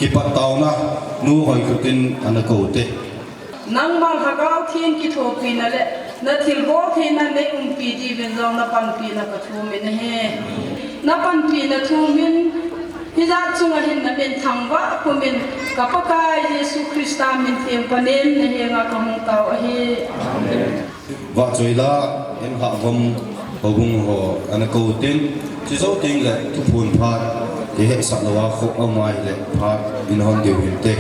kipat tau na nu hoi kutin anakote nang mal hagau thiên ki thopi na le na thil bo the na le pi di ben zong na pan pi na ka thu min he na pan pi na thu min hi za chunga hin na ben thangwa ko min ka pa kai Jesu Krista min thiam panen na he nga ka hong tau a he wa choila en ha vom hobung ho anakotin chi zo ting le tu phun phat ke he sa lawa kho amai le phat in hon de win te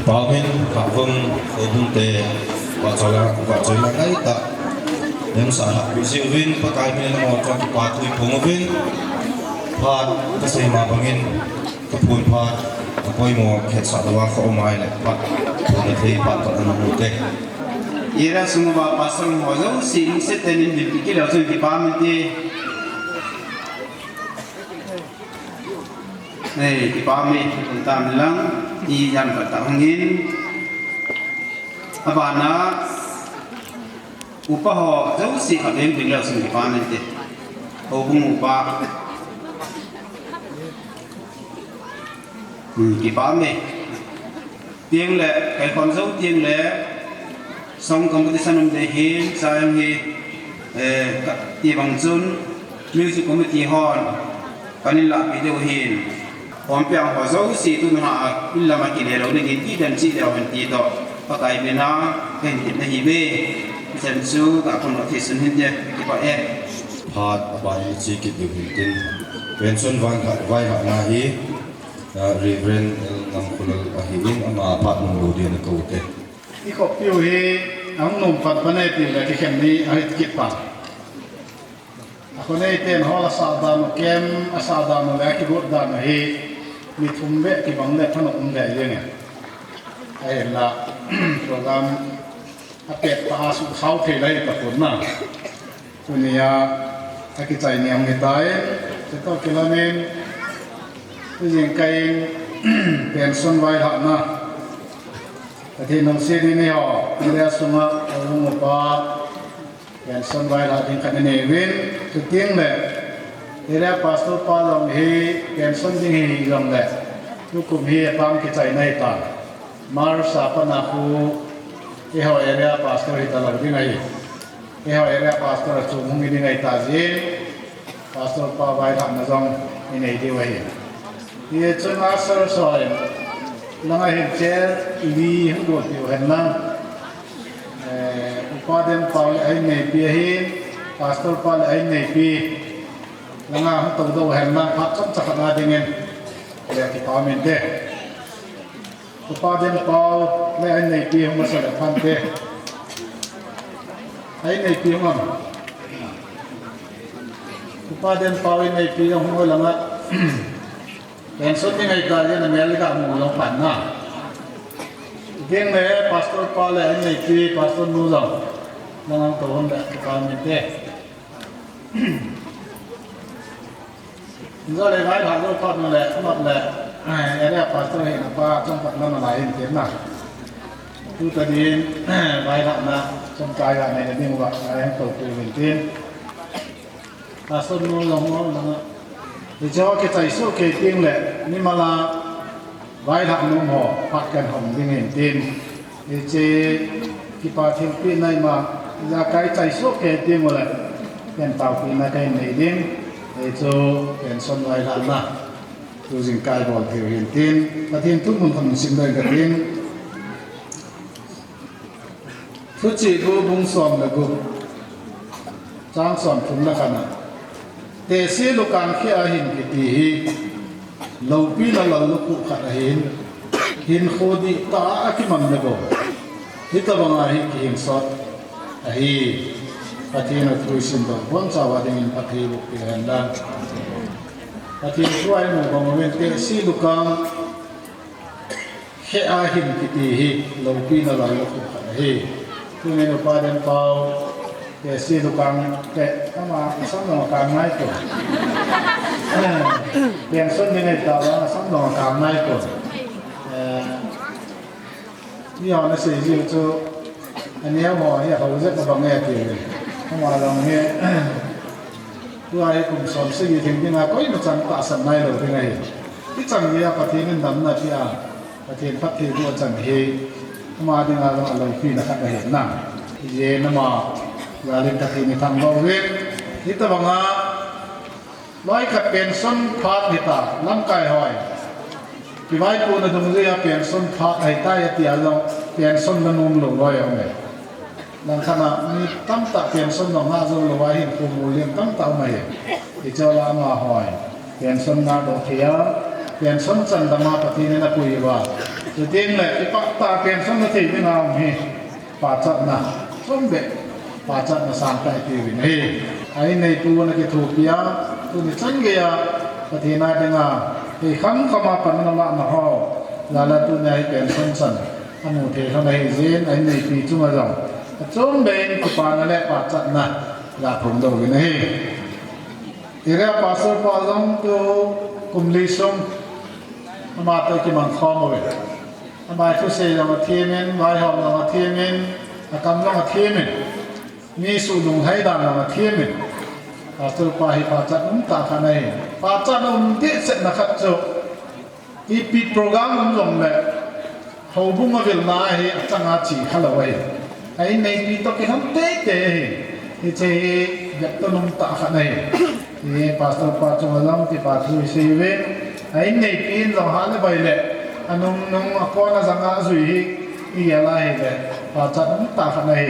Pamin kafung hobung te wacala wacala ngai ta yang salah bisiwin pakai min mo kon patui pungwin phat kasema bangin kapun phat apoi mo khet sadawa kho mai le pat pone thei pat ta anu te ira sumba pasang mozo sing setenin dipikir langsung di pamin te nei di pamin entam lang di yang bertangin abana upaho jauh sih kalian tinggal sendiri panen deh hubung upah di panen tiếng lệ cái con dấu tiếng lệ song competition de hin sayang hi ti bang chun music committee hall kanila video hin Pompiang Hozo si tu na illa makilero ni giti dan si daw ti to pakai bina kan na hibe sensu ka connotation hin je ti pa Part about ECA kit tin pension vai ha na hi Reverend Namkulal ahibin ama pat mong lodi na kaute ikop piu hi ang num pat panay pi la khem ni ahit kit pa ako nei ten hola sa da no kem asa da no la ki bot da no hi mi thumbe ki bang le thano le ye ai la program apet pa su khau the lai ta pon na kunia aki chai niam ni tai se to kilomen jing kai pension vai ha na thì nông sĩ đi này họ đi ra sung á ông một ba pension vai là tiếng khăn này viên thực tiếng này đi ra pastor pa lòng hi pension đi hi lòng này lúc cùng hi bám cái chạy này ta mar sa pa na khu cái họ area pastor hi ta lòng đi này cái họ area pastor chung hung đi này ta gì pastor pa vai làm nó dòng này đi vậy thì chúng ta sơ soi lang ay chair ili hudot yu henna upaden paul ay nei pi hi pastor paul ay nei pi langa hu to do henna phat cham chakana dingen le ki pamen de upaden paul le ay nei pi hu sa phan de ay nei pi ngam upaden paul ay nei pi hu langa pension ni ngai ka yan America mo long pan na geng le pastor pa le ai nei ki pastor nu lo nang to hon da ka men te zo le vai ha lo pa no le not le ai le pastor he na pa trong pat na ma lai te na tu ta din vai la na trong kai la nei ni mo ba ai to tu men te pastor nu lo mo na thì cho cái tài số cái tiếng lệ nhưng mà là vài thằng nông họ phát cần hồng đi hiện tiền thì chế cái bà thiên pin này mà ra cái tài số cái tiếng mà lại hiện tạo pin này cái này đi để cho hiện son vài thằng mà tôi dừng cài bỏ thiểu hiện tiền và thiên thúc một phần xin đời cái tiếng thứ chỉ có bung sòn là gồm trang sòn phun là cái nào te se lokan khi a hin ki ti hi lo pi la lo lu ku khat a hin khodi ta a ki man le go hi ta banga hi ki hin sot a hi patina thui sin do bon cha wa ding in pathi bu pi han la patin suai mo ba mo wen te si lokan khi a hin ki ti hi lo pi la lo ku khat a hi tu ne no pa den pau cái gì đó càng cái mà sống nó càng ngay tuổi, tiền xuân như này tao nó sống nó càng ngay tuổi, bây giờ nó sử dụng cho anh em họ hiện hầu rất là bằng nghề tiền, không mà lòng nghe, tôi ai cũng sống sử dụng thì là có một trận tạ sẵn này rồi thế này, cái trận gì phát triển nên đắm là gì à, phát triển của trận gì, mà đi là lòng phi là các cái hiện nặng, gì nó mà Galing kaki ni thang bawin dito mga loy ka pension phat hita lam kai hoy kiwai ko na dung ria pension phat ai tai ti along pension na num lo loy ong ne lang khana ni tam ta pension no nga zo lo wai hin ko mu lem tam ta mai ti cho la ma hoy pension na do thia pension chan dama pati ne na pui wa ti tin le ti pa ta pension na ti ni na hi pa chat na som be pacat na sampai tiwi nih, ini nih tuh nak Ethiopia, tuh ni canggih patina dengan, kan kamapan nama mahal, lalu tuh nih pension san, kamu teh sama izin, ini nih picu macam, cuma ben kepala le pacat na, lah pun tahu ini, ira pasal pasang tuh kumlisum, mata kiman kamu be, ama itu saya nama tiemen, bayar nama tiemen, akan nama tiemen.มีสูตรลงให้ดังมาเทียมเนี่ยตัวปลายปาจัดนุ่มตาขนาดปาจัดนุ่มเด็ดเสร็จนะครับจบอีปิดโปรแกรมนุ่มลงเลยเขาบุ้งมาเวลาให้จังอาจีฮัลโหลไว้ ไอ้ในปีตกินทั้งเตะเตะที่เจ๊ยักษ์ต้นนมตาขันเลยที่พาสต้าปัจจุบันลำที่ปัจจุบันชีวิตไอ้ในปีนเราหาเลยไปเลยอันนุ่งก่อนสังกัดสุยอีอะไรเลยปัจจุบันตาขันเลย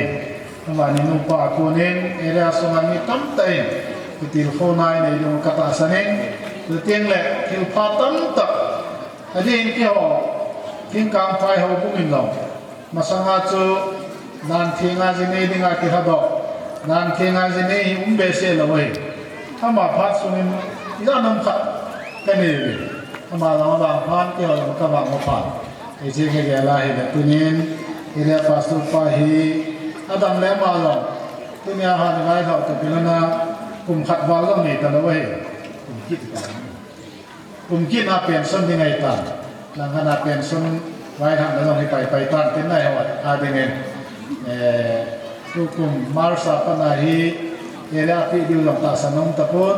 วันนี้นุ่งปากคนเองเอเรียสงมีตั้มเตะที่ทีโฟนในนุ่งกระตาสันเองที่เตียงเลยที่พัดตั้มตะอันนี้ที่เขาทิ้งกลางไฟเขาพุ่งอินลงมาสังกัดจูนั่นทิ้งอาจินีดิ้งอาคิดดอกนั่นทิ้งอาจินีเบสเซลเลยถ้ามาพัดสุนิมย่านุ่งขัดกันนี่เลยถ้ามาลองบางพัดที่เราก็บางมาพัดไอ้เจ้าเกี่ยอะไรเนี่ยตัวนี้เอเรียปัสตุปาฮีอาดัมเล่มาลงตัวนี้อาหารไว้เขาจะเป็นนะกลุ่มขัดวาลงนี่แต่ละเว้ยกลุ่มคิดกันกลุ่มคิดอาเปลี่ยนส้นยังไงต่างหลังขนาดเปลี่ยนส้นไว้ทำแล้วลงให้ไปตั้งเป็นได้เหรออาเดนเองทุกกลุ่มมาร์ซาปนาฮีเอเรียปีดิวลงตาสนมตะพุน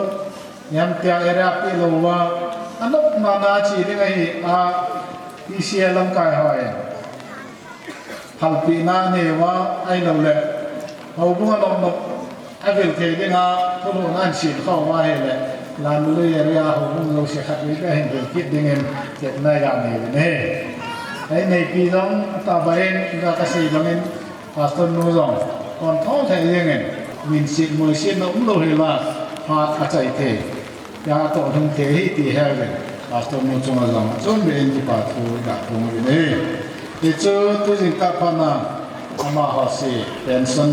ยามเตียเอเรียปีโลวาอันนั้นนานาชียังไงECA ลำกายหอยฮัลปีน่าเนี่ยว่าไอ้เราเลยเอาพวกเราไอ้เวลเทยังไงพวกเรานั่นฉีดเข้าว่าให้เลยลานเลยเรียกพวกเราเสียขัดวิก็เห็นเป็นคิดยังไงเจ็บในการนี้เนี่ยไอ้ในปีนั้นตาบเองก็กระสีบางเงินพาสต้นนู้นก่อนท้องไทยยังไงวินสิมือสิน้องเราเห็นว่าพาอาศัยเทยาต่อทั้งเทให้ตีแห้งเลยพาสต้นนู้นจงอะไรจนเป็นที่ปาทูดักพงวินเนี่ยที่จูตุจิงกับพนาอามาฮอสีเป็นส่วน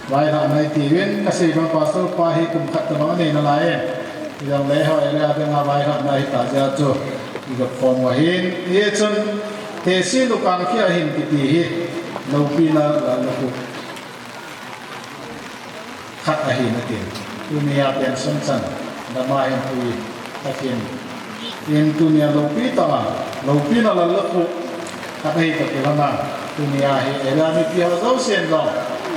ไว้ทำในทีวินกระสีบางพาสต้นปาหิคุมขัดตัวนี้นั่นแหละยังเลี้ยงเรียกเป็นอะไรทำในตาเจ้าจูอีกคนว่าหินยี่จนเทศิลูกการขี้หินติดหินเราปีน่ะเราคุขัดหินนั่นเองตัวนี้เป็นส่วนสั้นดำมาหินคุยตะเคียนหินตัวนี้เราปีต่อเราปีน่ะเราคุขัดหินตะเคียนนั่นตัวนี้หินเอรามีเพียงเราเส้นเรา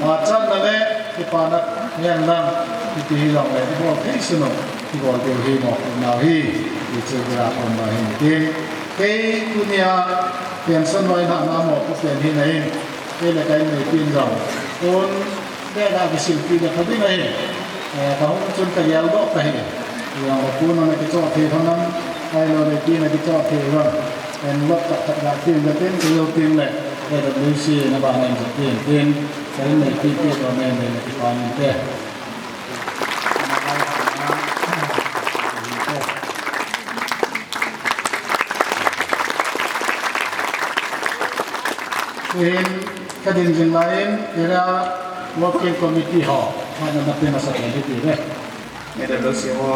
มาจันนั่นแหละที่ปานักยังนั่งที่หินเราเลยที่บอกให้สนุกที่บอกเดี๋ยวหินหมอกหนาวหินที่เจอเวลาคนมาหินเองเฮ้ยตัวนี้เปลี่ยนส่วนไว้หน้าหมอกก็เปลี่ยนที่ไหนเฮ้ยแล้วก็ในปีนเราคนได้ได้ไปสิบปีแล้วเขาได้ไหนเขาจนกระยาวดอกไปอย่างคุณนั่นก็จอดเทเท่านั้นไอ้เราในปีนั่นก็จอดเทว่าเป็นรถตัดหลักเปลี่ยนจะเป็นเร็วเปลี่ยนเลยแต่แบบลุยซีนะบ้านนั้นจะเปลี่ยนใช้ในปีเปลี่ยนตอนนี้ในปีก่อนนี่แค่เห็นคดีจริงไหมเดี๋ยว working committee หอมันจะเป็นอะไรที่ดีเลยเนี่ยเดี๋ยวเราเสียว่า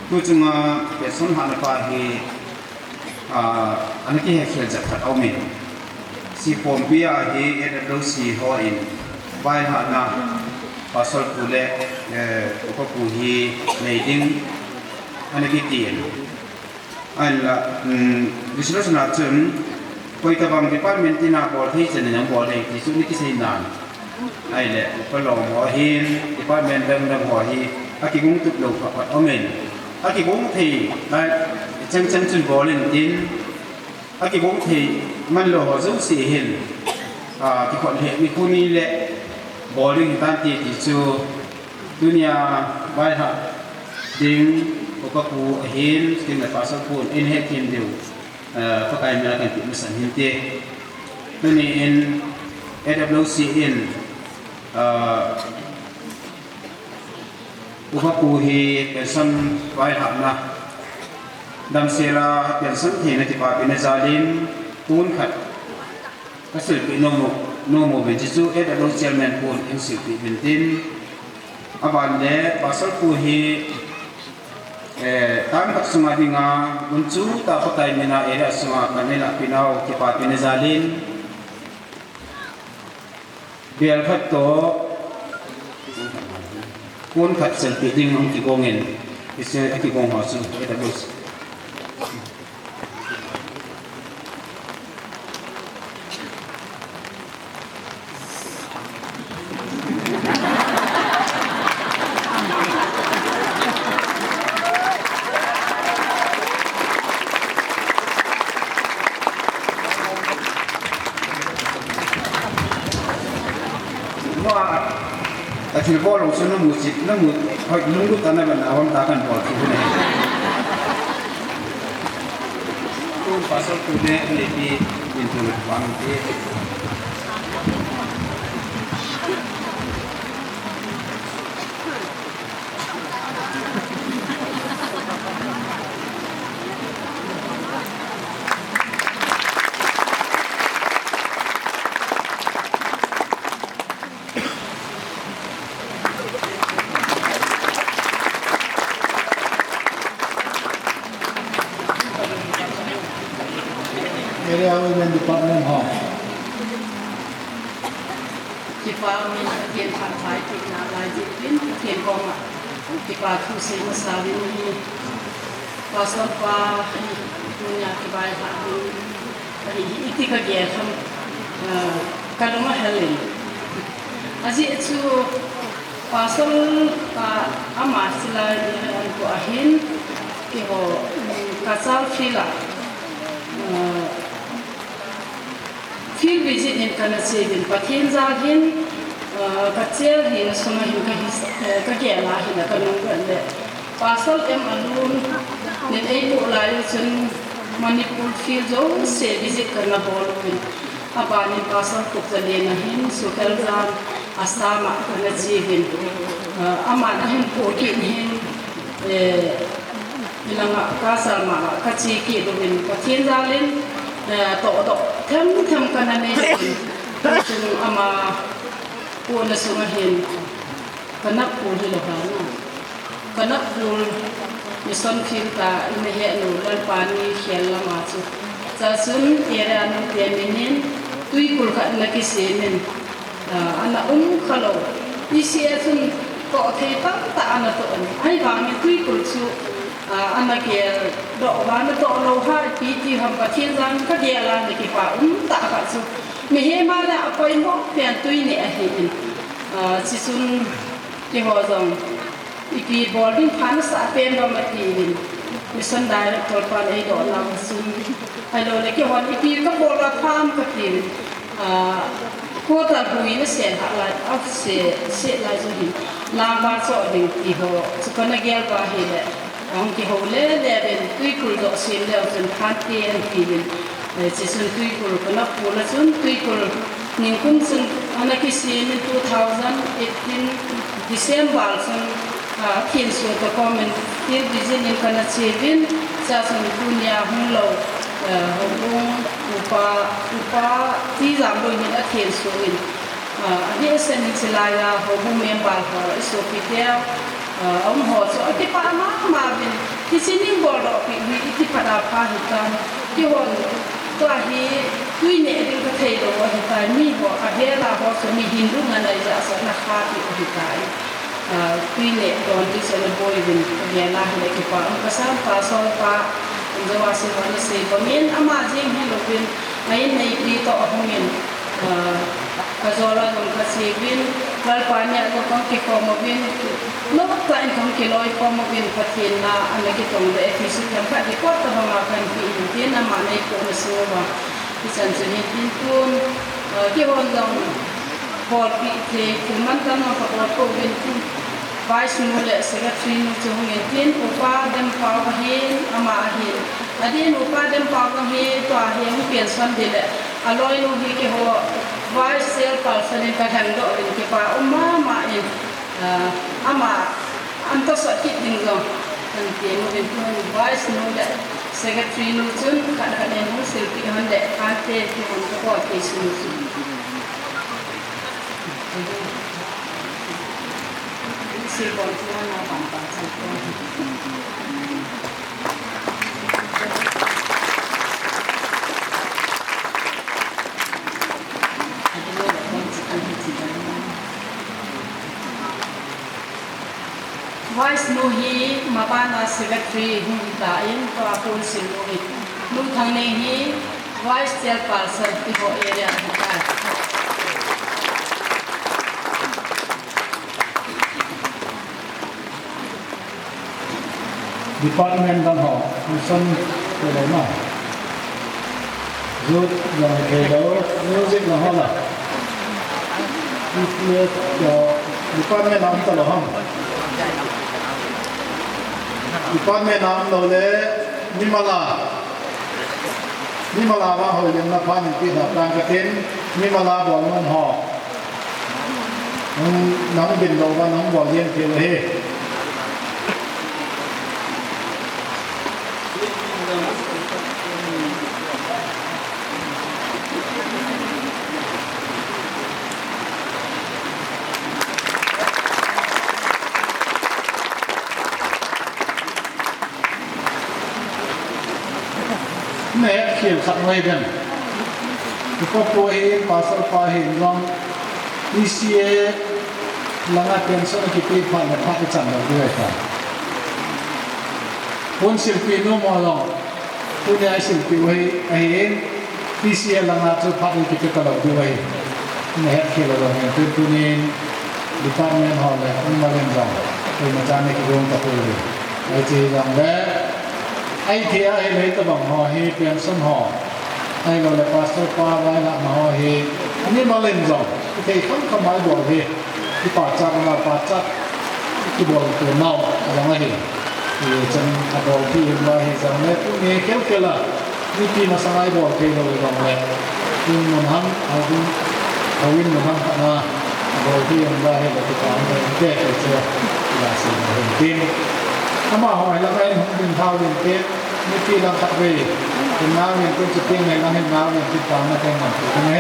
ผู้จึงเป็นส่วนหันไปที่อันนี้ที่ให้เขียนจากขัดเอาเมนสีผมเบียที่เดี๋ยวเราสีหัวอินใบหันนะภาษาคุเล่ก็คุยในดิ้งอันนี้ที่ดีอันละวิศวกรรมจนไปกับบางดีพาร์ตเมนต์ที่น่าบอลที่จะยังบอลเลยที่สุดนี่ก็ใช่นานไอ้แหละก็ลองหัวหินดีพาร์ตเมนต์เดิมหัวหินอากิกุ้งตุกลงกับเอาเมนอากิกุ้งที่ได้จังจนบอลเล่นดินอากิกุ้งที่มันหล่อจุสีเห็นที่คนเห็นมีคู่นี้แหละบอลลิงตันที่จูดุนยาไว้หัดดิ้งก็คู่เห็นที่ในภาษาพูดอินเฮกินเดียวก็กลายเป็นการติดมือสันหินเตะตัวนี้in LLPA in อุปกรณ์ที่เป็นส่วนไว้หับนะดำเสียละเป็นส่วนที่ในที่ป่าเป็นจารินปูนขัดก็สืบเป็นโนโมเป็นจิจู LLPA แมนปูนอินสิบเป็นดินอาบันเล่ภาษาคูฮีตามกับสมาธิงาบุญจูตาปกายมีนาเอเรสมาคันนี่ละพี่น้องที่ป่าเป็นจารินเบียร์ขัดโตปูนขัดเสลปิดิ้งของที่โกงเงินที่เสียที่โกงหัวซูเอตาบุส แต่ที่บอลลงส่วนน้ำมือจิตน้ำมือเขาลุ้งลุกตอนนั้นเป็นอารมณ์ตากันบอลที่ไหนตู้ปัสสาวะตู้เนี่ยในปีอินโทรเน็ตวางที่ Area Women Department Hall. ที่ฟ้ามีเทียนผ่านท้ายติดนาลายจิตวินเทียนกองอ่ะที่ปลาทุเซนสาวินมีปลาสดปลาดุนยาที่ใบหาดูอีกที่ก็แย่ทำการมาเฮลินอาชีพชูปลาสดปลาอามาสิลายอันกูอาหินที่เขากาซาลฟิลาfield visit in kana sevin pathin za hin kachel hin suma hin ka gela hin ka nong kan le pasal em alun nen ei pu lai chun manipur field zo se visit karna bol pin abani pasal ko zale na hin sukal zan asama kana sevin ama na hin ko ki hin ilanga kasal ma ka chi ki do hin pathin za len to thêm cái này thì chúng ama cuốn là số hiền cái nắp cuốn thì là phải cái nắp cuốn như son phim ta in hệ nụ lên pani khéo là mà chứ za sun era nó tiền mình tuy cuốn cái này cái gì mình anh là khalo ECA sun to thấy tất ta anh là to ai vào mình tuy cuốn chú anh là kia độ bán nó độ lâu hai tí thì hầm cả thiên giang các địa là để kịp bảo tạ cả số mình hiện mà đã quay mốc tiền tuy nhẹ thì chỉ xuân thì họ rằng thì bỏ đi phán xã bên vào mặt thì mình xuân đại là toàn phần ấy đó là xuân hay là cái họ thì các bộ là tham các tiền cô ta bùi nó sẽ hạ lại áp sẽ lại rồi thì làm ba chỗ mình thì họ chỉ có cái ghé vào thì lại ông thì hầu lẽ là bên tuy cùi độ xem là dân phát tiền thì bên chỉ xuân tuy cùi cái nó phù là xuân tuy cùi nhưng cũng xuân anh ấy xem 2018 December xuân thiên số của comment thiên vision in kana chevin sa xuân dunia hung lâu hung upa ti giảm đôi những cái thiên số in anh ấy xem những cái là hung member họ số video ông họ cho cái pa mà bên thì xin những bộ đó thì pada pa hitan thì họ toa hi tuy nhẹ thì có thể đó hitan mi họ cái là họ sẽ mi Hindu ngân này ra sẽ là khác thì hitan tuy nhẹ còn thì sẽ là bồi bên cái là cái pa ông cái sao pa so pa giờว่าสิ่งนั้นสิ่งบางอย่างอามาจริงให้เราเป็นในปีต่อของมันก็จะเราต้องการสิ่งวินเราปานเนี่ยก็ต้องเก็บความวินนอกจากนั้นต้องเก็บลอยความวินพัฒนาอันนี้ก็ต้องได้ที่สุดยังพัฒนาก็ต้องมาเป็นปีที่นั่นมาในกลุ่มสิ่งว่าที่ฉันจะเห็นที่คุณที่ว่าเราพอปีที่คือมันก็ต้องพอตัววินVice Mulek Secretary Nujuh Ngintin Upa Dem Pau Kahin Ama Ahin Adin Upa Dem Pau Kahin Tu Ahin Mungkin Sandile Aloi Nuhi Ke Ho Vice Sel Person In Kadang Do In Ke Pa Umma Ma In Ama Anto Sakit Dingzong Nanti Mungkin Pun Vice Mulek Secretary Nujuh Kadang-kadang Musil Pi Handek Kante Ki Hon Ko Kesi Nujuh si con chuan là bản bản sản phẩm Vice Nuhi Mabana Secretary Hundain Tuapun Sinuhi Nuthang Nehi Vice Chairperson Iho Area Hukai Department dan họ Mission cái đó mà rút rồi cái đó music là họ là cho di pan me nam ta lo ham di pan me nam lo le ni mala ma ho len na pan pi da tang ka tin ni mala bo man ho nang bin lo ba nang bo yen ke heแม่เขียนขัดไว้กันก็ตัวเองภาษาพาเห็นลองECA ลังอาเป็นส่วนที่ปีผ่านมาพักจันทร์เราด้วยกันคนศิลปินโน้มลองผู้ใหญ่ศิลปินไว้เองECA ลังอาจะพักที่จะกระโดดด้วยแม่เขียนเราเนี่ยคือตัวนี้ดิพาร์ตเมนต์ฮอลเลยคุณมาเล่นจังคุณมาจานในกิจกรรมตะปูไอจีจังและไอ้ที่ไอ้เลยตะบังหอเฮเปลี่ยนส้นหอไอ้เราเลยพาสต์ปาไว้ละมาหอเฮอันนี้มาเล่นจังที่ข้างขมายบอกเฮที่ป่าจักมาป่าจักที่บอกตัวเน่าอะไรมาเฮที่จังอาบอกที่มาเฮจังเลยพวกนี้เกี่ยวกับละนี่ที่มาสั่งไอ้บอกเฮเราเลยจังเลยคุณมันทำเอาวินมันทำกันมาบอกที่มาเฮเราติดตามเลยแก้ไปเจอลาสิมาเห็นทีมถ้ามาหอยแล้วไอ้เป็นเท้าเป็นเกศนี่ที่เราขัดเวเป็นน้ำเป็นต้นจุดเตียงในเราเห็นน้ำเป็นติดตามมาแต่งมันถูกไหม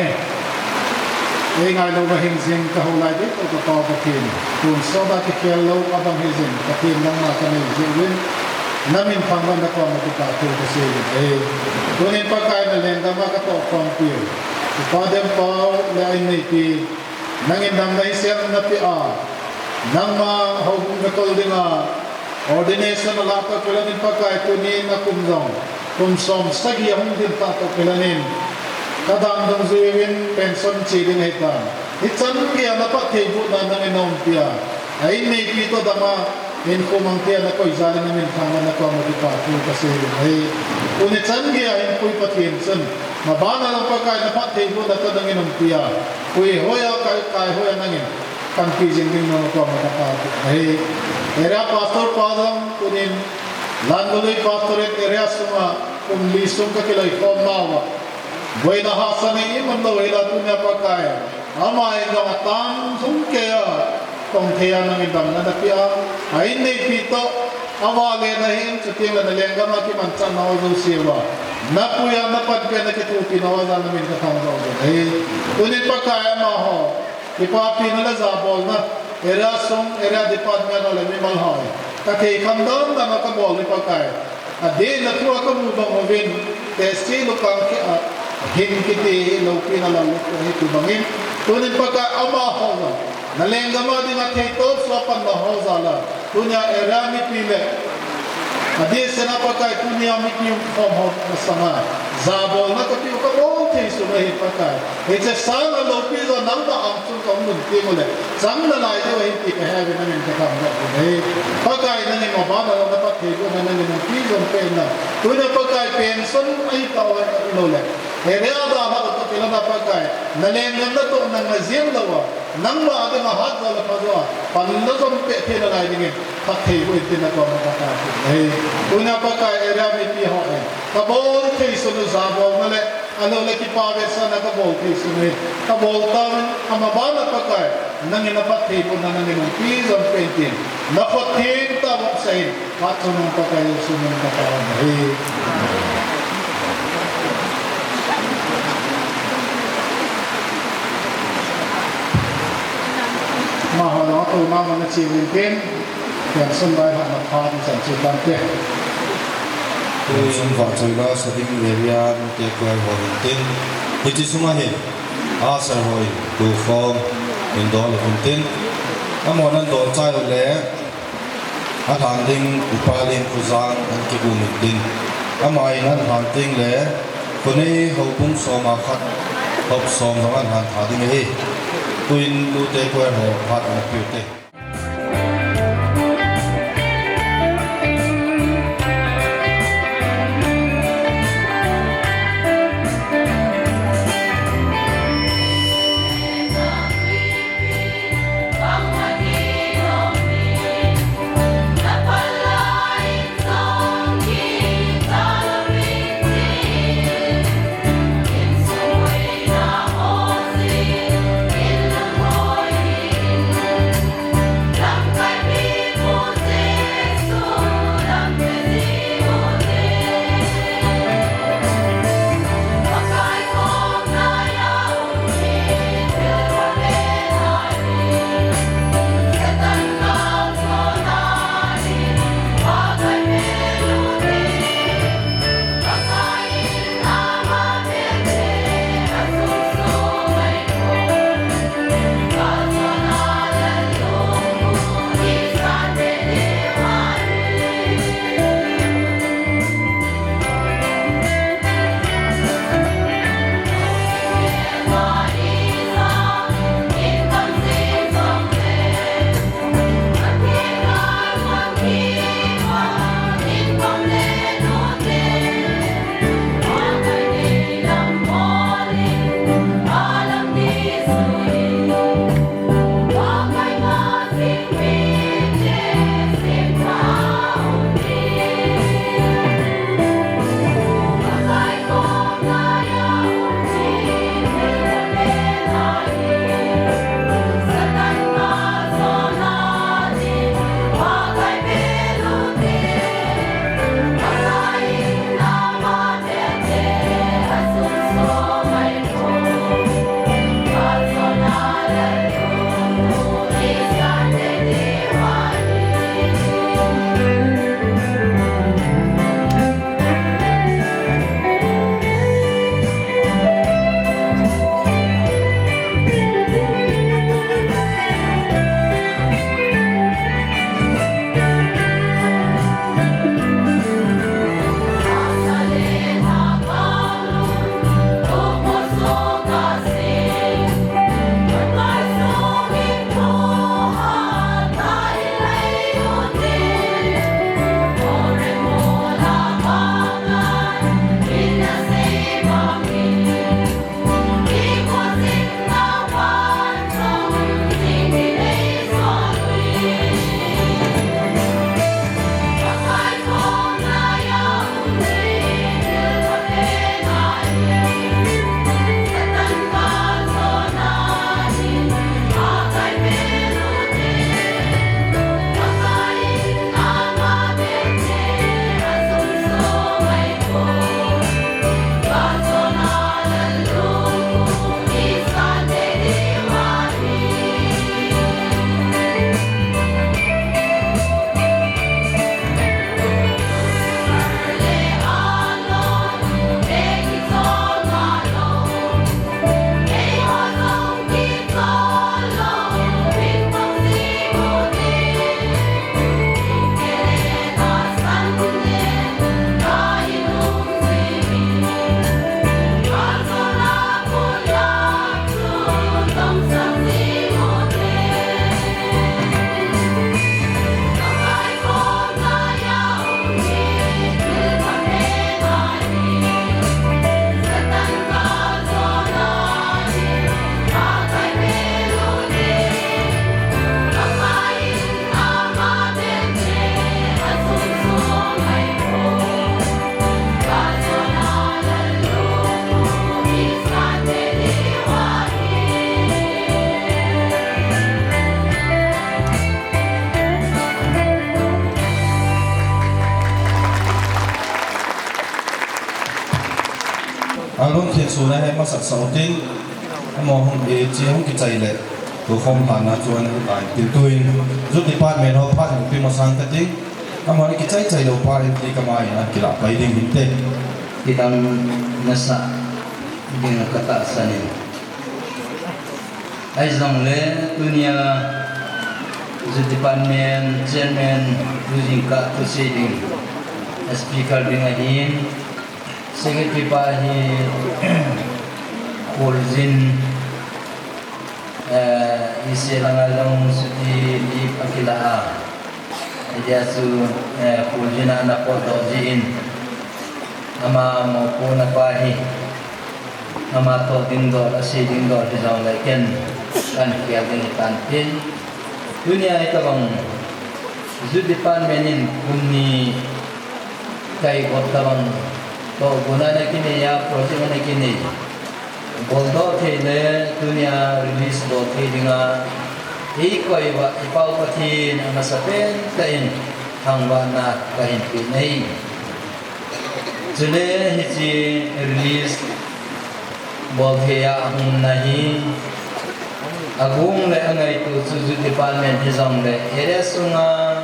เองไงเราเห็นสิ่งที่เขาไล่ดิบตัวต่อกระถิ่นคุณสอบที่เกี่ยวเราเอาบางสิ่งกระถิ่นนั่งมากันในชีวิตน้ำมินฟังวันตะกอนมาติดตามตัวเกษตรตัวนี้ปากกายนั่นเองแต่ว่ากระต่อความเปลี่ยนพอเดิมพอและไอ้นี่ปีนั่งอินดังในเสียงนับปีนั่งมาเขากระตุ้นดึงordination la pa kelanin pakai kunin na kumsom sagi ang din pa to kelanin kadang dong zuwin pension chiding hitan hitsan kaya na pa table na nang inom pia ay may pito dama in kumang kaya na ko izalin namin kama na ko magipatu kasi ay unitsan kaya in ko'y patiensan mabana lang pakai na pa table na to nang inom pia kuy hoya kay hoya nangin confusing din mo ko magapatu ay area pastor padang kunin Lanvalui Pastorate area sunga lisung ka kilay komawa boy na hasan ni man daw ila tunya pakaya ama ay nga tang sungkaya tong theya nang idam na napia ay nei pito awale na hin chutila na lenga ma ki man chan na zo siwa na puya na padpe na kitu pinawaza namin ka tang daw ay kunin pakaya ma ho ipapi na zabol na area song area department ole mimal hoy kakei khandam da makabol ni pakai ade na thua ka mu bang ovin testi lokang ki hin kiti loki na lang ko hi tubangin tunin pagka ama hoza nalenga ma di na theito swapan na hoza la tunya area mi pile ade sena pakai tunya mi ki form ho sama zabol na ka pi ka bol thei su mai pakai eche sala loki zo nang da am chung kom nun ti mole sang na lai de hi ti ka ha ve na men ka kam da nei pakai na ni ma ba na na pa thei ko na ni na ti zon pe na tunya pakai pension ai ka wa no le area da ha to pila na pakai na le ngam na to na ngazim lawa nang ba ade ma hat la pa zo pan na zon pe the na lai ni ka thei ko ti na ko ma ka ta nei tunya pakai area mi pi ho ai ka bol thei su no zabol na le ano le ki pa sa na ka bol thei su ne ka bol tam ama ba na pakai nang ina pa thei ko na ni mong pi zon pe tin na ko thei ta mo sai pa chu no pakai su no ka ta neiมาหอน้อตัวมามันชีวิตเป็นอย่างสบายหันมาพาที่สันติบันเตะ sun va choila sadim area te kwai ho tin hiti suma he asa hoi tu form in dol tin amonan dol chai le a than ding upalin khuzang an ki bu min tin amai nan han ting le kone ho bung soma khat hop som han han tha ding he tuin lu te kwai ho phat na pi te Bang Along khen su na he ma sak sau tin mo hong e chi hong ki chai le tu khom han na chuan lai til tuin zu department ho pha hong pi ma sang ta ting amari ki chai lo pa ri ti kamai na ki la pai ding hin te Kitang nasa dengan kata sanin. Aizong le dunia the department chairman using ka to saying speaker dengan hin secretary pa hi Kolzin isi langalong suti di pakila dia su Kolzin anak potojin ama mo po na pahi ama to dingdor asi dingdor di jong lai ken kan kia ding tan tin dunia ito bang zu department in kunni kai got bang to guna na kini ya project na kini boldo thele dunia release do thedinga ei koi wa ipau pathin ama sapen tain hangwa na kahin pi nei Jule hiji release bolthea ang nahi agung le angai tu suzu department hizong le ere sunga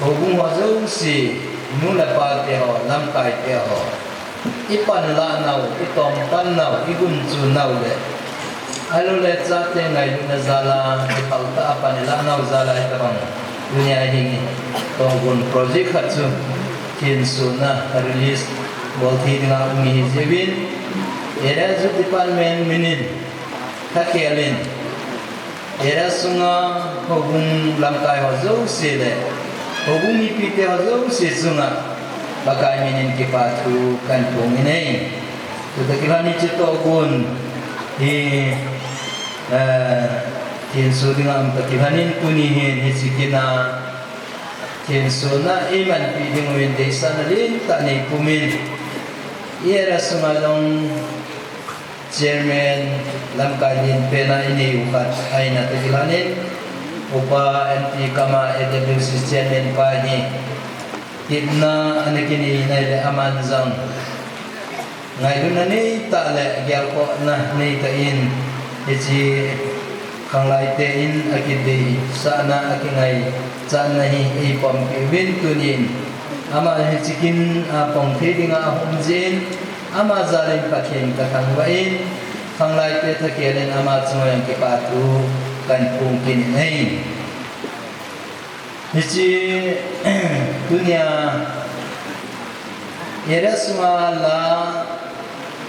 agung hazo si nula pa te ho lam kai te ho ipan la nau itom pan nau igun chu nau le alu le cha te ngai lu na zala ipal ta apan la nau zala itabang dunia hingi tongun project khachu kin suna release bolthi dengan umi jebin era zu department minin kakelin era sunga hobung lamkai hozo sele hobung ipite hozo se sunga bagai minin kipatu kan pung ini tu takilani cito gun hi kin su dengan takilanin kunihin hisikina Kinsuna iman piding windi sanalin tani pumin iera sumalong chairman lamkalin pena ini ukat ay natagilanin upa anti kama EWC chairman pani kitna anakini inay amanzang ngayon na ni tala gyal ko na ni tain iti kanglay tain akidi sana akingay sana hi ipom kibin tunin ama hichikin pong theding humjin ama zarin pathin katangwain kanglay te thakelen ama chmoyang ke patu kan pung kin nei hichi dunia erasmala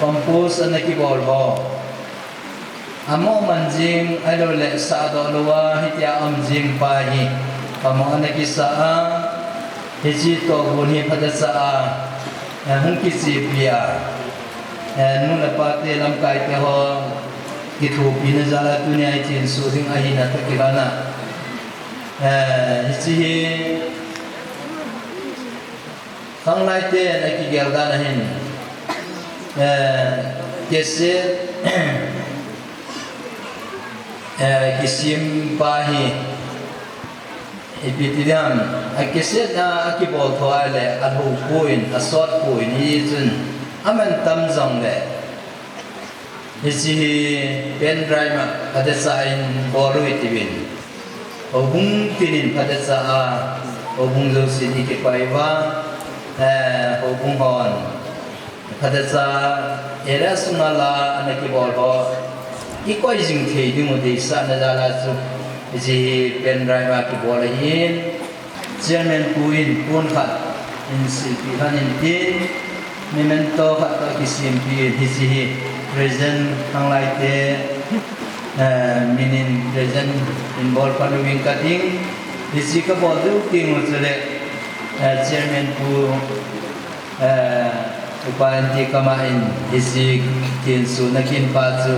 compose anaki bolho amo manjing alole sa dolwa hitia amjing pahi amo anaki sa hiji to buni pada sa hungki sipia nu lapate lam kai te ho kithu pina jala dunia chin suding ahina takilana hiji kanglai te anaki gerdana hin kese kisim pahi epitidiam akese na akibol thoale abu point asot point hijun aman tamjong le hisi pen drive ada sain boru itibin obung tinin pada sa obung josin ikipaiwa obung hon pada sa era sunala anakibol ho ikoi jing thei ding ode sa na jala chu ji pen drive ki bolahin chairman kuin pun khat in cp hanin tin memento khat ta ki cp hisi present hanglai te minin present involved panuwing kating hisi ka bodu ting usule chairman pu upanti kamain hisi kin su nakin pazu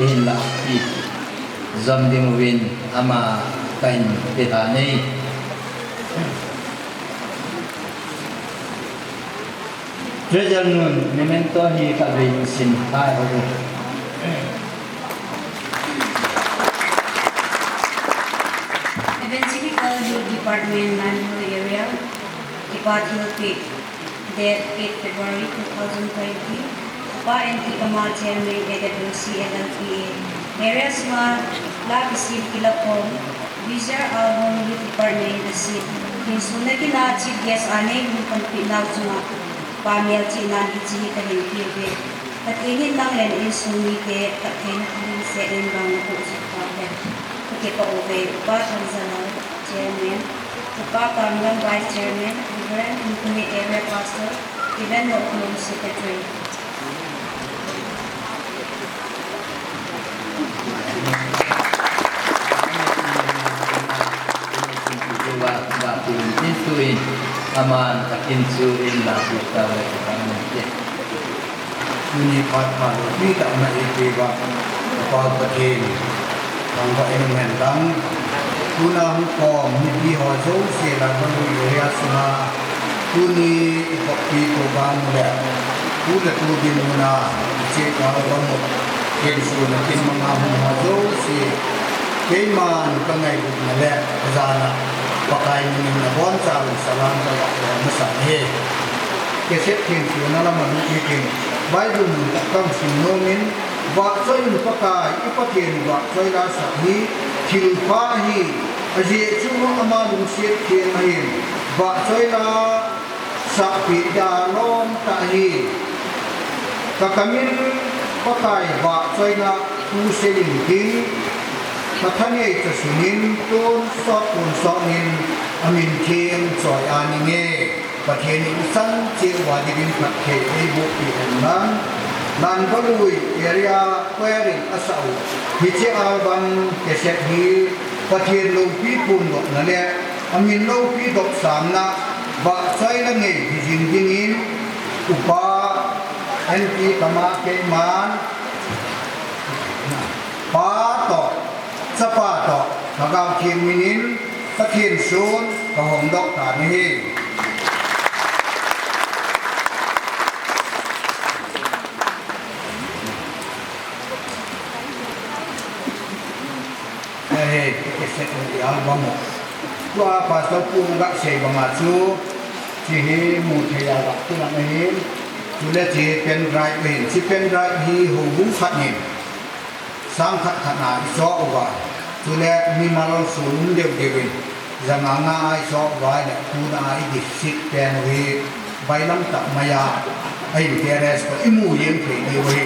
in la ki zamding win ama kain petane treasure nun memento hi ka bin sin hai ho eventually called the department Lanvalui area department date 8 February 2020 ba NT-Kamal Chairman ECA LLPA areas ma la bisip kilapom Vizar Album Youth Department asit hinsuna kina chief guest ane kumpi na junga pamel china hichi kahin kiwe takin lang len insuni ke takin se en bang ko chipa ke ke pa ove pa tanzana chairman pa kamran vice chairman Reverend Lanvalui area pastor even local secretary Intuin aman takinsu in la kita kami. Ini part kita nak iba apa betul. Kalau ini mentang guna hukum ni hozo sila Lanvalui area semua kuni kopi kubang dah. Kula tu di mana cek kalau kensu nanti mengamu hozo si keman kengai bukan zana. Pakai ini nabon cawe salam salam masalah. Keset kensu nala manu ikin. Bayu takkan sinomin. Waktu ini pakai ipakin waktu rasa ni kilpahi. Aje cuma amalung siap kiahin. Waktu lah sapi dalam tahi. Kakamin pakai waktu lah kuselingking. Matanya itu sunin tun sonin amin kiem joy aninge patien usan cewadikin pakai ibu pienang Lanvalui area wearing asau hiji albang keset hi patien lopi pun dok nale amin lopi dok samna bak sai lange hijin dingin upa NT kama keman patok Sapato, magau kian minin, takian sun, kahong dok tani. Keset di album. Gua pasal pun gak sebangatu, cihe mutia waktu nak main, sudah cihe pen drive main, si pen drive hi hubung katnya. Sang kat na iso wa tule mi malon sun de de zamanga iso wa da kuna ai di sit pen we bailam ta maya ai teres ko imu yen ke ni we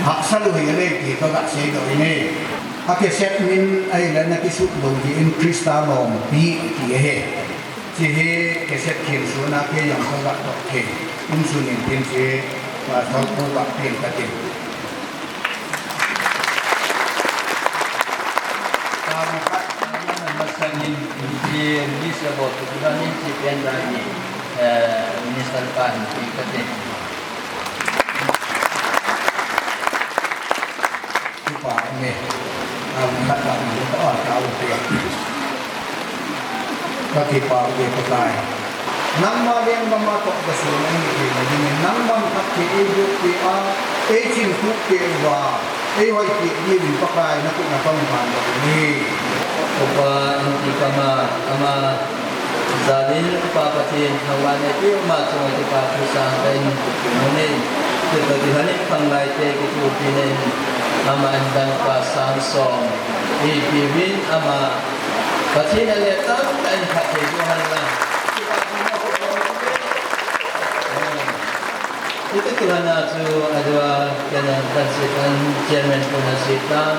ha salu ye le ki to ga se do ni ha ke set min ai la na ki su do di in kristalom bi ki he ji he ke set kin su na ke yang ko ga to ke um su ni tin se wa to ko ga pen ka tin Masalah di sebab kemudian ini pendani minister pan ikutnya. Lupa ni, nak kita tahu dia. Bagi pak dia pakai. Nama yang mematok kesulitan ini, nama kaki ibu dia, ecin kuke wa, wai dia pakai nak pangpan ini. Upa NT-Kama ama zalin upa patin hawan itu macam itu pak perusahaan dan ini terjadi panglai te itu pinen ama dan pasang song ipin ama patin letak dan pakai Tuhan lah itu kerana tu ada kena transitan Jerman transitan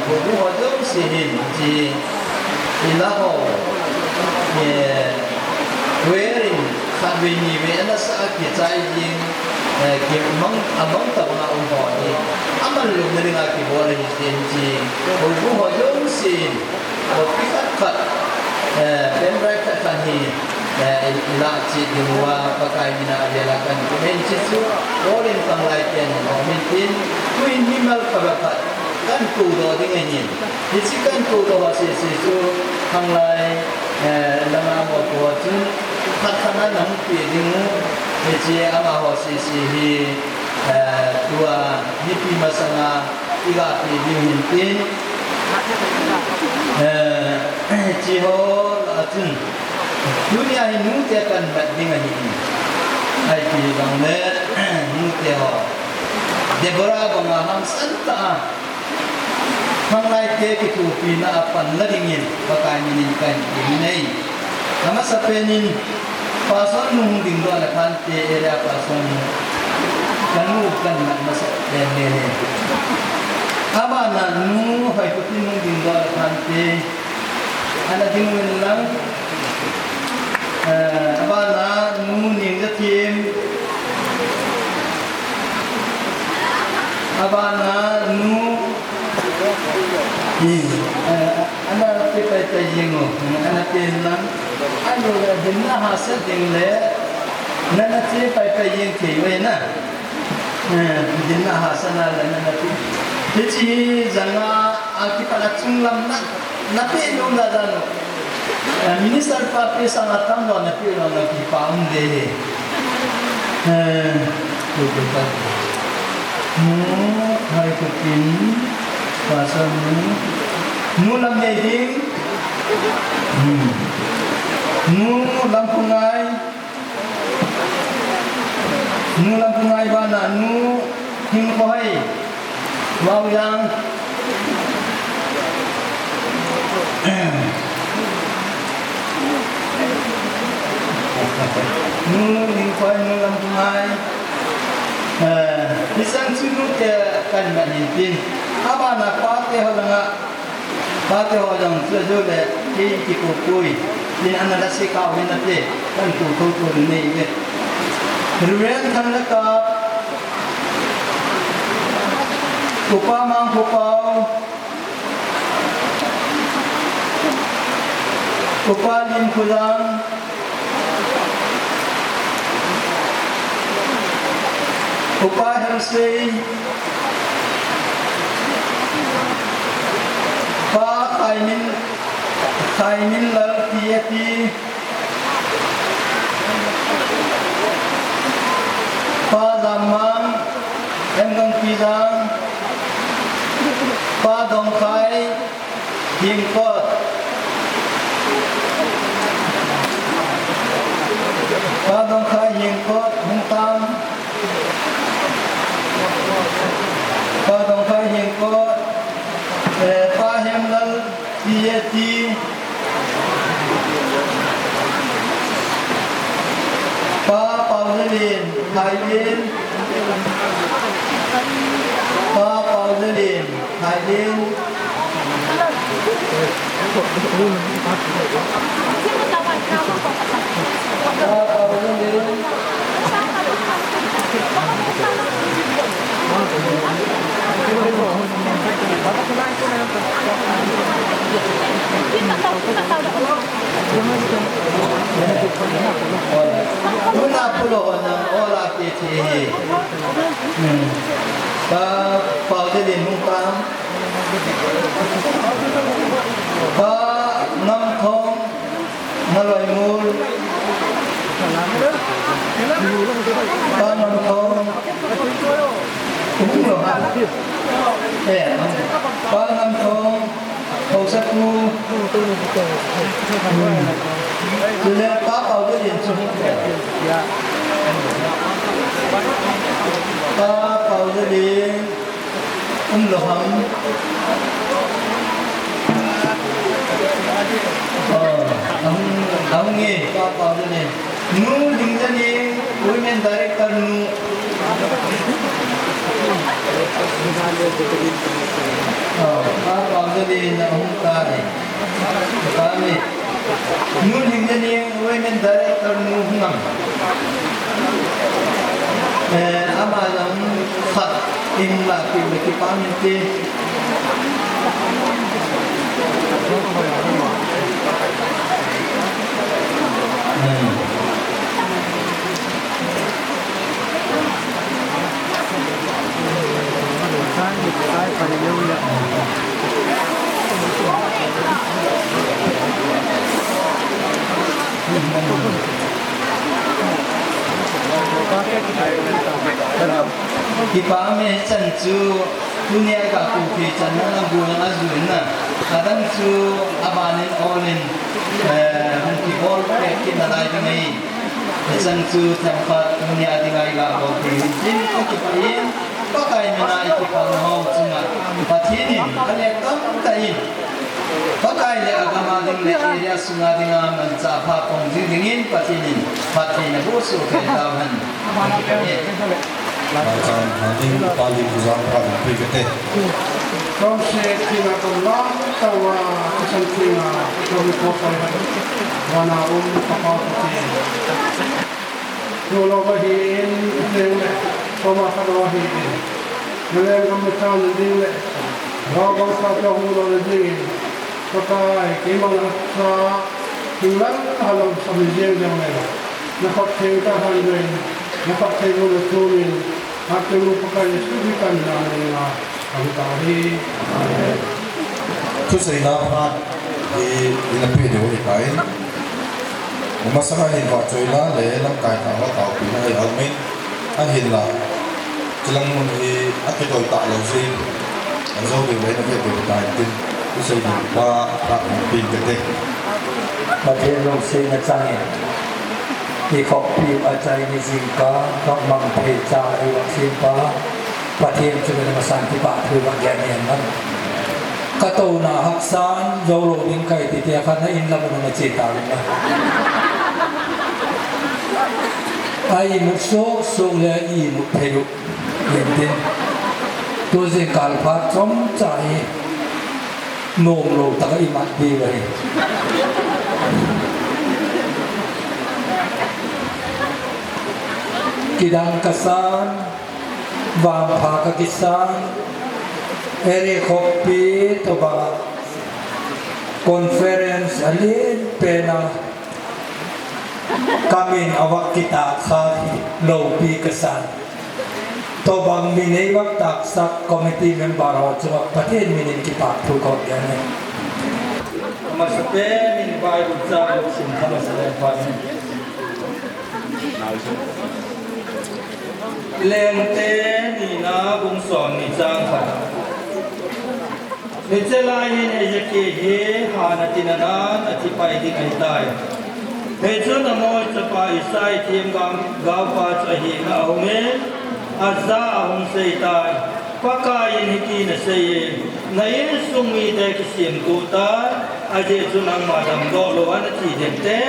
buku hodong sihin di ilaho wearing kabini weana saat kita ingin among tabang umpoh ni amal lu neringa kibora hitin di buku hodong sihin opikat kat pembrai kat ni ilaci di luar pakai mina adalah kan mencisu orang panglaian mintin kuin himal kabakat kan kudo dengan ini. Isi kan kudo hasil sisu hanglai nama buat tu katakan nama piringu isi ama hasil sihi dua hipi masana tiga piring hintin cihol atun dunia ini mungkin akan dengan ini. Hai piring net mungkin te ho Deborah banga ham santa hang lai te ki tu pina apan la dingin pakai minin kan nei nama sapenin pason nung ding do la kan te area pason kanu kan masa ne abana nu hai ko tin nung ding do la kan te ana ding lang abana nu ning da tim abana nu anak kita tajengo anak tenan anu dinna hasil dingle nana te pai jeng tewe na dinna hasana nana te dici janga akipala chunglam na pe no na dano minister pa pe sangat tambo na pe no na ki paum de hai ko tin pasal nu lam dei ding nu lam pungai bana nu hing koi wau yang nu hing koi nu lam pungai Bisan sunu ke kan manitin abana pate holanga pate holang sejole ki ko koi ni anala se ka winate kan ko ko nei ve ruwen kan la ka kupa mang kupau kupa lim kulang kupa helsi pa kaimin lal tiati pa damang enggang pidang pa dongkai hingkot pa dongkai hingkot hungtam pa dongkai hingkot pa hemlal tiati pa pauzelin hailin pa pauzelin hailin pa pauzelin Una pulau nang olah kecil, pau jadi numpang, nam thong, nalai mul, nam thong, cũng được hả? Nam thong, hậu sắc nu, nên ba bảo cái điện chung, ba bảo cái điện, được hả? Ông nghe ba bảo cái điện, nu đinh ra đi, women director nu. Apa jadi nak hukar ni? Kami nulis jadi women director nuhang. Amalan khat imla kita pamiti. Kipame chanchu dunia ka kupi channa bulan azuna kadang chu abanin olin ki bol ke kinalai ngai isang su tempat dunia tinggal ilah bukti jin kekipain pakai mana ikipal mau cuma patinin alekam tain pakai le agama ding le area sunga dengan mencapa pongji dingin patinin patin busu kedawan macam nanti paling besar pada PKT. Kau saya kira tolong tawa kesantina kami kopai wana kapal putih. Kalau bahin le koma kadawahin. Nelayan kami tahu le rawang satu mula le pakai kemang sa hilang halau sambil yang lain. Nampak cerita handai, nampak cerita tulis. Aku lupakan sudikan nama kami tadi. Tu saya nak di lebih dulu ikai. Masalah ini macam mana? Lelang kai tahu tahu pina almin. Ahin lah. Jelang mungkin aku tahu tak langsing. Langsung di mana dia berkait. Tu saya lupa tak mungkin ketik. Macam langsing macamnya. Di kopi aja ini singka, tak mengpeca iwak simpa, patien juga nama santi pak tu bagian yang mana. Kata na haksan jauh lebih kaya tiada karena inlah mana cerita lima. Ai musuh sungai i muteru, enten. Tu singkal pat com cai, nom lo tak imat di lagi. Kidang kesan, wampa kekisan, eri kopi, toba conference alin pena kami awak kita kari lopi kesan. Tobang mini wak taksak komite member ho cuma patin mini kita tukok yani. Maspe mini bayi ucap cinta masalah patin. Lente ni na bung son ni jang kha ni chelai ni ECA he hana tinana ati pai ding ai tai he chu na mo chapa isai thiam gam gaw pa cha hi na home azza hum sei tai pakai ni ki na sei na in sumi de ki sim tu ta aje chu nang ma dam do lo an chi den te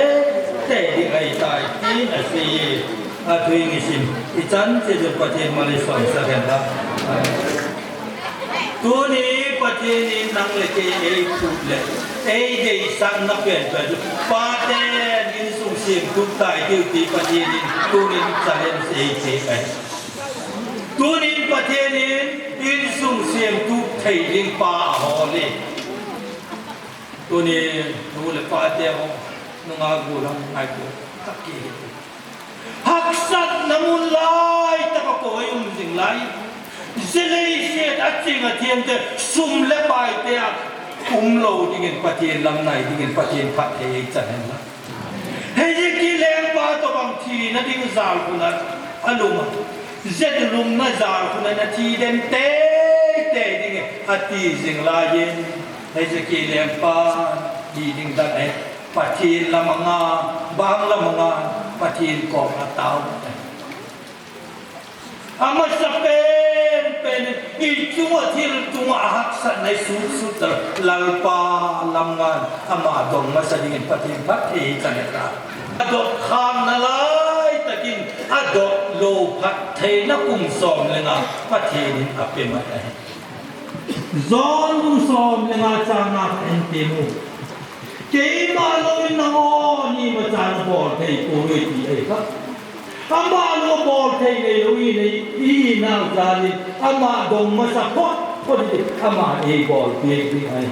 ding ai tai ti na sei Atui ngisim, ican sejauh patien Malaysia sekarang. Tu ni patien ni nang leke le, jadi sang nak pen, patien ini sungsim tu tai tu patien ni tu ni calen ECA. Tu ni patien ini sungsim tu thailing pa hole. Tu ni tu le patien nungagu lang aku tak kiri. Haksat namun lai tak kau yang mungkin lai, selai set acing atian te sum lepai te kumlo dengan patien lam nai dengan patien pakai jangan lah. Hei kileng pa to bang ti na ding zal kunat aluma, zed lum na zal kunat na ti den te dengan hati sing lain. Hei kileng pa di ding dan patien lamanga bang lamanga. Patien kau atau, amat pen itu cuma hak naik sud lalpa lamngan amat dong masa dengan patien jangan adot kham nalai takin adot lo patien nak som lenga patien apa macam zon som lenga cangap entemu. Kei malu inango ni macam bol kei kurui di kan, amalu bol kei ni lui ni inang jadi ama dong masa pot di ama bol kei di ai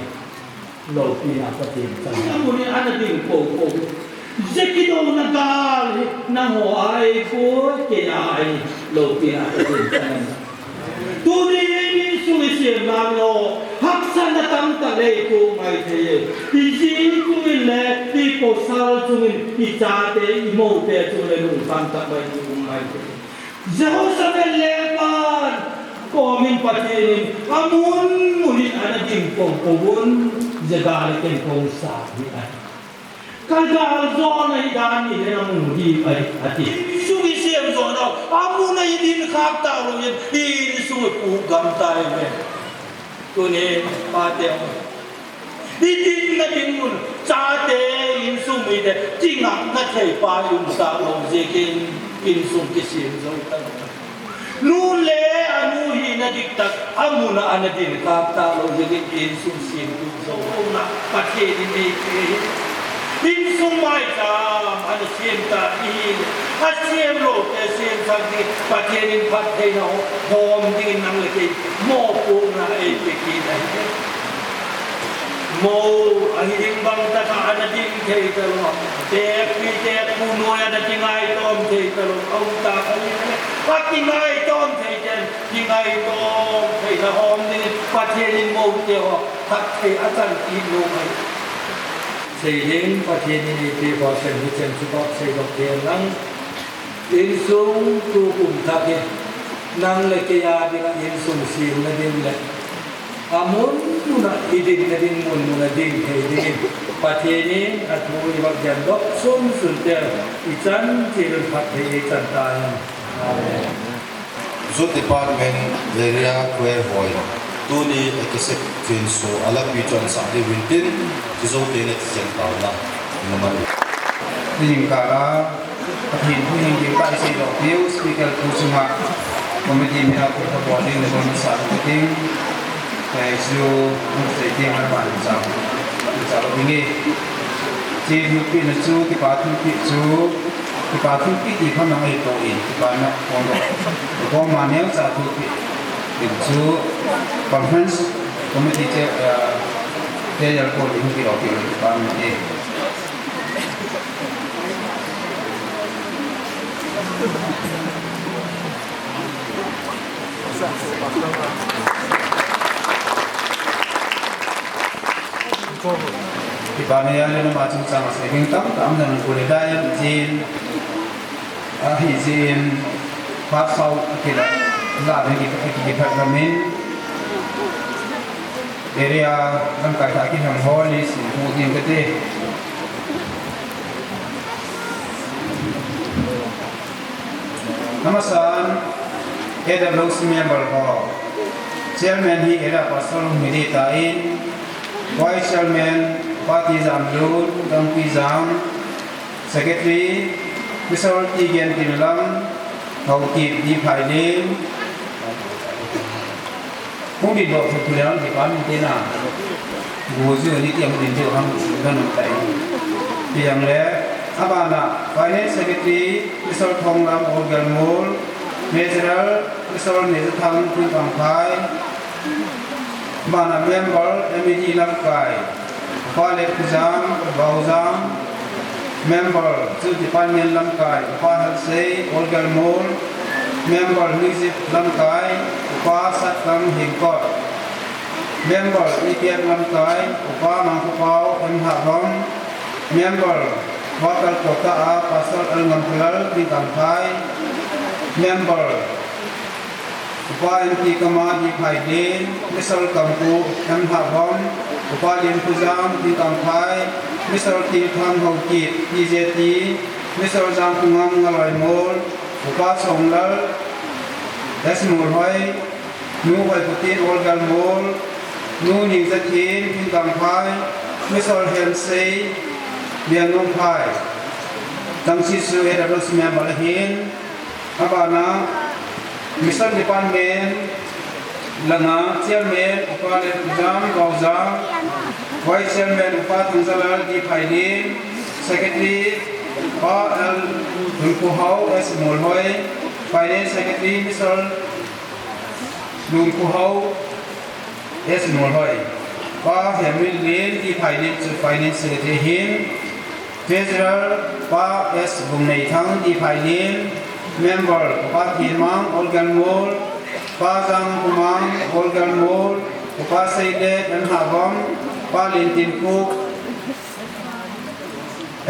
lo pi apa tim sana muni ada tim ko zekido nagal nango ai ko kei ai lo pi apa tim sana tu ni sulisir malo haksan datang tak ko mai thei iji ku le ti posal chumin ichate imote chule lu kan tak bai ku mai Jehoshaphat lepan komin patin amun muli ana jing pong pong jagali ken pong sa ni ai Kalgal zo na idani le ang di ay ati. Sugi siyem zo daw. Amu na idin khap ta lo yin in su pu gam tai me. Tune pate ang. Idin na din mun cha te in su mi de jingak na thei pa yung sa lo je kin in su ki siyem zo ta. Nu le anu hi na diktak amu na anadin khap ta lo je kin in su siyem zo na pate din ni Din sumai tam ada sienta in asiem lo te siem sagi paterin patena hom din nang leke mo pu na e pekina mo ahiring bang ta ka ada din ke talo te pi te puno ya da tingai tom te talo au ta ani patingai tom te ten tingai tom te ta hom din paterin mo te ho tak te atan in lo mai xây dựng phát triển thì có sự hỗ trợ support xây dựng tiền năng in sung tu cùng tháp hiện năng lấy cái nhà đi là in sung xịn là đi là amun tu là idin là đi mun là đi thì đi phát triển at mui bạc dân đốc sung sung tiền isan chỉ được phát triển isan tài Zut department area where hoy tu ni ekisek fin so ala pi chon sa de wintin ki zo te net sen ta na naman Hình cả là hìnhผู้หญิงที่ไปสิเราเที่ยวสปีกเกอร์ผู้สมัครคอมมิตี้มีเราคนทบอลในบริษัทที่แต่สู่มันจะที่มันผ่านจากเราที่นี่ที่ยุคปีนั้นสู่ที่ป่าทุกปีสู่ที่ป่าทุกปีที่เขาหนังไอ้ตัวอินที่ป่านักของเราพอมาเนี่ยจากทุกปีถึงสู่คอนเฟรนซ์คอมมิตี้จะยังคนที่เราเที่ยวที่ป่าเนี่ยdi mana yang ada macam sama sekali tak dan boleh daya izin izin pasal kita nggak ada kita departemen area kan kata kita yang holis mungkin kita Namasan EWC member ho chairman hi era pasal militain vice chairman party zamlun dang pizam secretary Mr. Tigen Tinlang Hauti di Phailin cũng đi bộ thực hiện thì có như thế nào ngồi dưới đi tiệm đến điều hàng gần tại tiệm lẽ Abana Finance Secretary Mr. Thong Lam Organ Mall Major Mr. Nizam Pui Pang Phai Abana Member MED Lam Kai Phale Pujam Bauzam Member Chu Department Lam Kai Pha Hal Sei Organ Mall Member Music Lam Kai Pha Sat Lam Hingkot Member EPF Lam Kai Pha Mang Pau Em Hạ Rom Member Wakil Kota A Pasal Al-Ngamplal di Kampai Member Upa MP Kama di Phaidin Mr. Kampu M. Habom Upa Lim Puzam di Kampai Mr. T. Tham Hongkit DJT Mr. Zang Pungam Ngaloi Mol Upa Songlal S. Mulhoi Nu Hoi Putin Olgal Mol Nu Ning Zatin di Kampai Mr. Hensei Biang Nong Pai Tang Sisu EWC member hin Abana Mr. Department Langa Chairman Upa Lepujam Gauzam Vice Chairman Upa Tangzalal di Phaidin Secretary Pa L. Lungpuhau S. Molhoi Finance Secretary Mr. Lungpuhau S. Molhoi Pa Hemil Lin di Phaidin Finance Secretary hin Treasurer Pa S. Bungnei Thang di Phailin Member Pa Thimang Organ Mall Pa Zang Kumang Organ Mall Pa Saidet M. Habam Pa Lintin Cook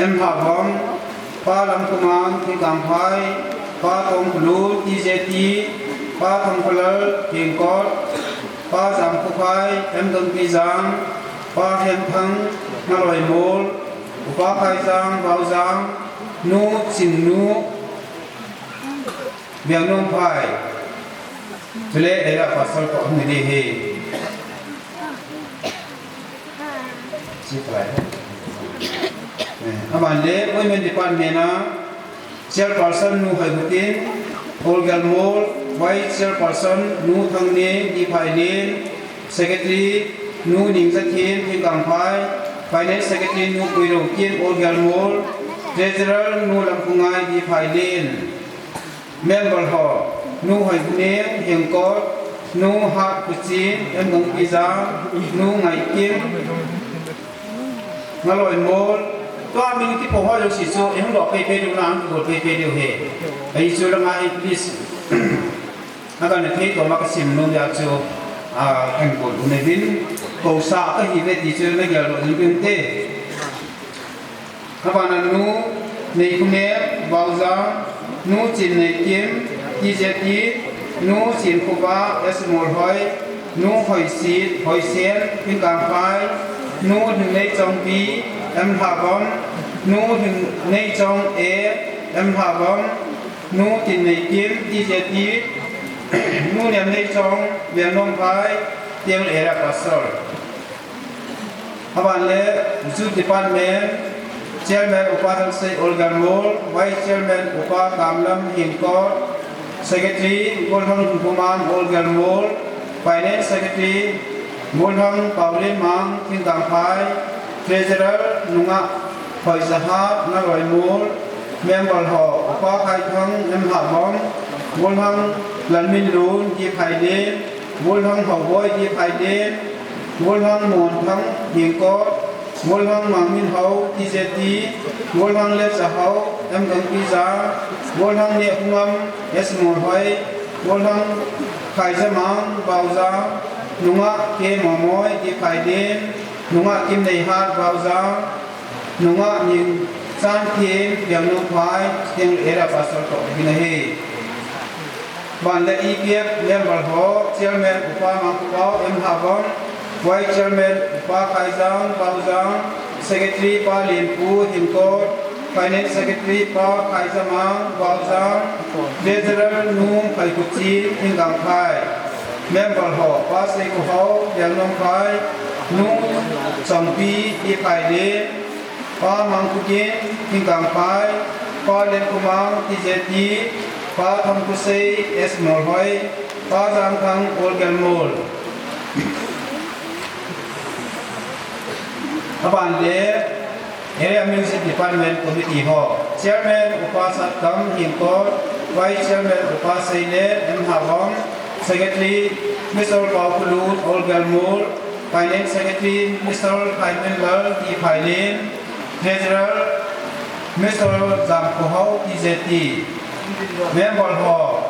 M. Habam Pa Lam Kumang Thi Kampai Pa Tong Pulu TJT Pa Thong Pulal Kingkot Pa Zang Kupai M. Dong Pizang Pa Hem Thang Naloi Mall upa khai giang bao giang nu chim nu miang nong phai chule era pasal ko ni de he Sifai. Aman le women department na chairperson nu haibutin Olgal Mol vice chairperson nu thangne di phailin secretary nu ningzathin thingkamphai finance secretary nu puirongkin Olgal Mol treasurer nu lampungai di phailin member ho nu haibune hengkot nu hat puchin emong piza nu ngaikin ngaloi mol toa min ti po ho yo si so em lo pe pe du nang ko pe pe du he ai chu la ngai please akan ne thei to ma ka sim no ya chu kan ko ne bin ko sa ka hi ve ti chu na ya lo ni bin te ka ba na nu nei ku ne bao za nu chin nei kim ti je ti nu chin ko ba es mol hoi nu hoi si hoi sen pin kang pai nuถึงในจงปีเอ็มถาบอมนูถึงในจงเอ็มถาบอมนูตินในกินที่เจตีนูเนี่ยในจงเวียนลงไปเตียงเอราปัสสอลฮาบันเล่จุดดิพาร์ตเมนต์เชลแมนอุปาทังเซออลกันโมลไวเชลแมนอุปากามลัมหินกอดเซกตรีบอลทังคุมานออลกันโมลไฟแนนซ์เซกตรีมูลทั้งเป่าเล่นมังทิ้งกลางพายเทรเจอร์นุงะหอยสหานักลอยมูลเมียนบอลหอกป้าไข่ทั้งน้ำหาบอมมูลทั้งหลันมินรูนยีไผ่เดนมูลทั้งหอบอยยีไผ่เดนมูลทั้งมูลทั้งหิงกอดมูลทั้งมังมินเฮาทีเจตีมูลทั้งเล็บสะเฮาเอ็มกังพิซามูลทั้งเนปงมเอสมูลหอยมูลทั้งไข่สมังเบาซานุงะเกมมอยที่ไข่เดนนุงะกิมในฮาร์ดบาวซานุงะยิงซานเทียนเดียงนุพายเตียงเอราปัสสาวะกินเฮบันเลอีเปียเลียมบอลโฮเชลแมนอุปามังคุปาเอ็มฮาบอนไวเชลแมนอุปาไข่ซังบาวซาเซกตรีปาลินปูหิมโกดไฟแนนซ์เซกตรีปาไข่สมังบาวซาเดซเรอร์นูไข่กุจีหิงกังไข่เมมเบอร์หอบป้าเซกุเขาเดียงลงไปนุ่งสองปีที่ไผ่เดนป้ามังคุกินทิ้งกลางไปป้าเล่นกุมังที่เจตีป้าทำกุเซเอสมอลไว้ป้าจางทางโอลเกลโมลอาบานเล่เอเรียมิวสิกดีพาร์ตเมนต์คอมมิตี้หอเชลแมนอุปาสัตตังหิมโกดไวเชลแมนอุปาเซเลเอ็มฮาบอมSecretary Mr. Paulus Olgal Mol, Finance Secretary Mr. Hyman Lal T. Phailin, Treasurer Mr. Zamkohau TZT, Member Ho,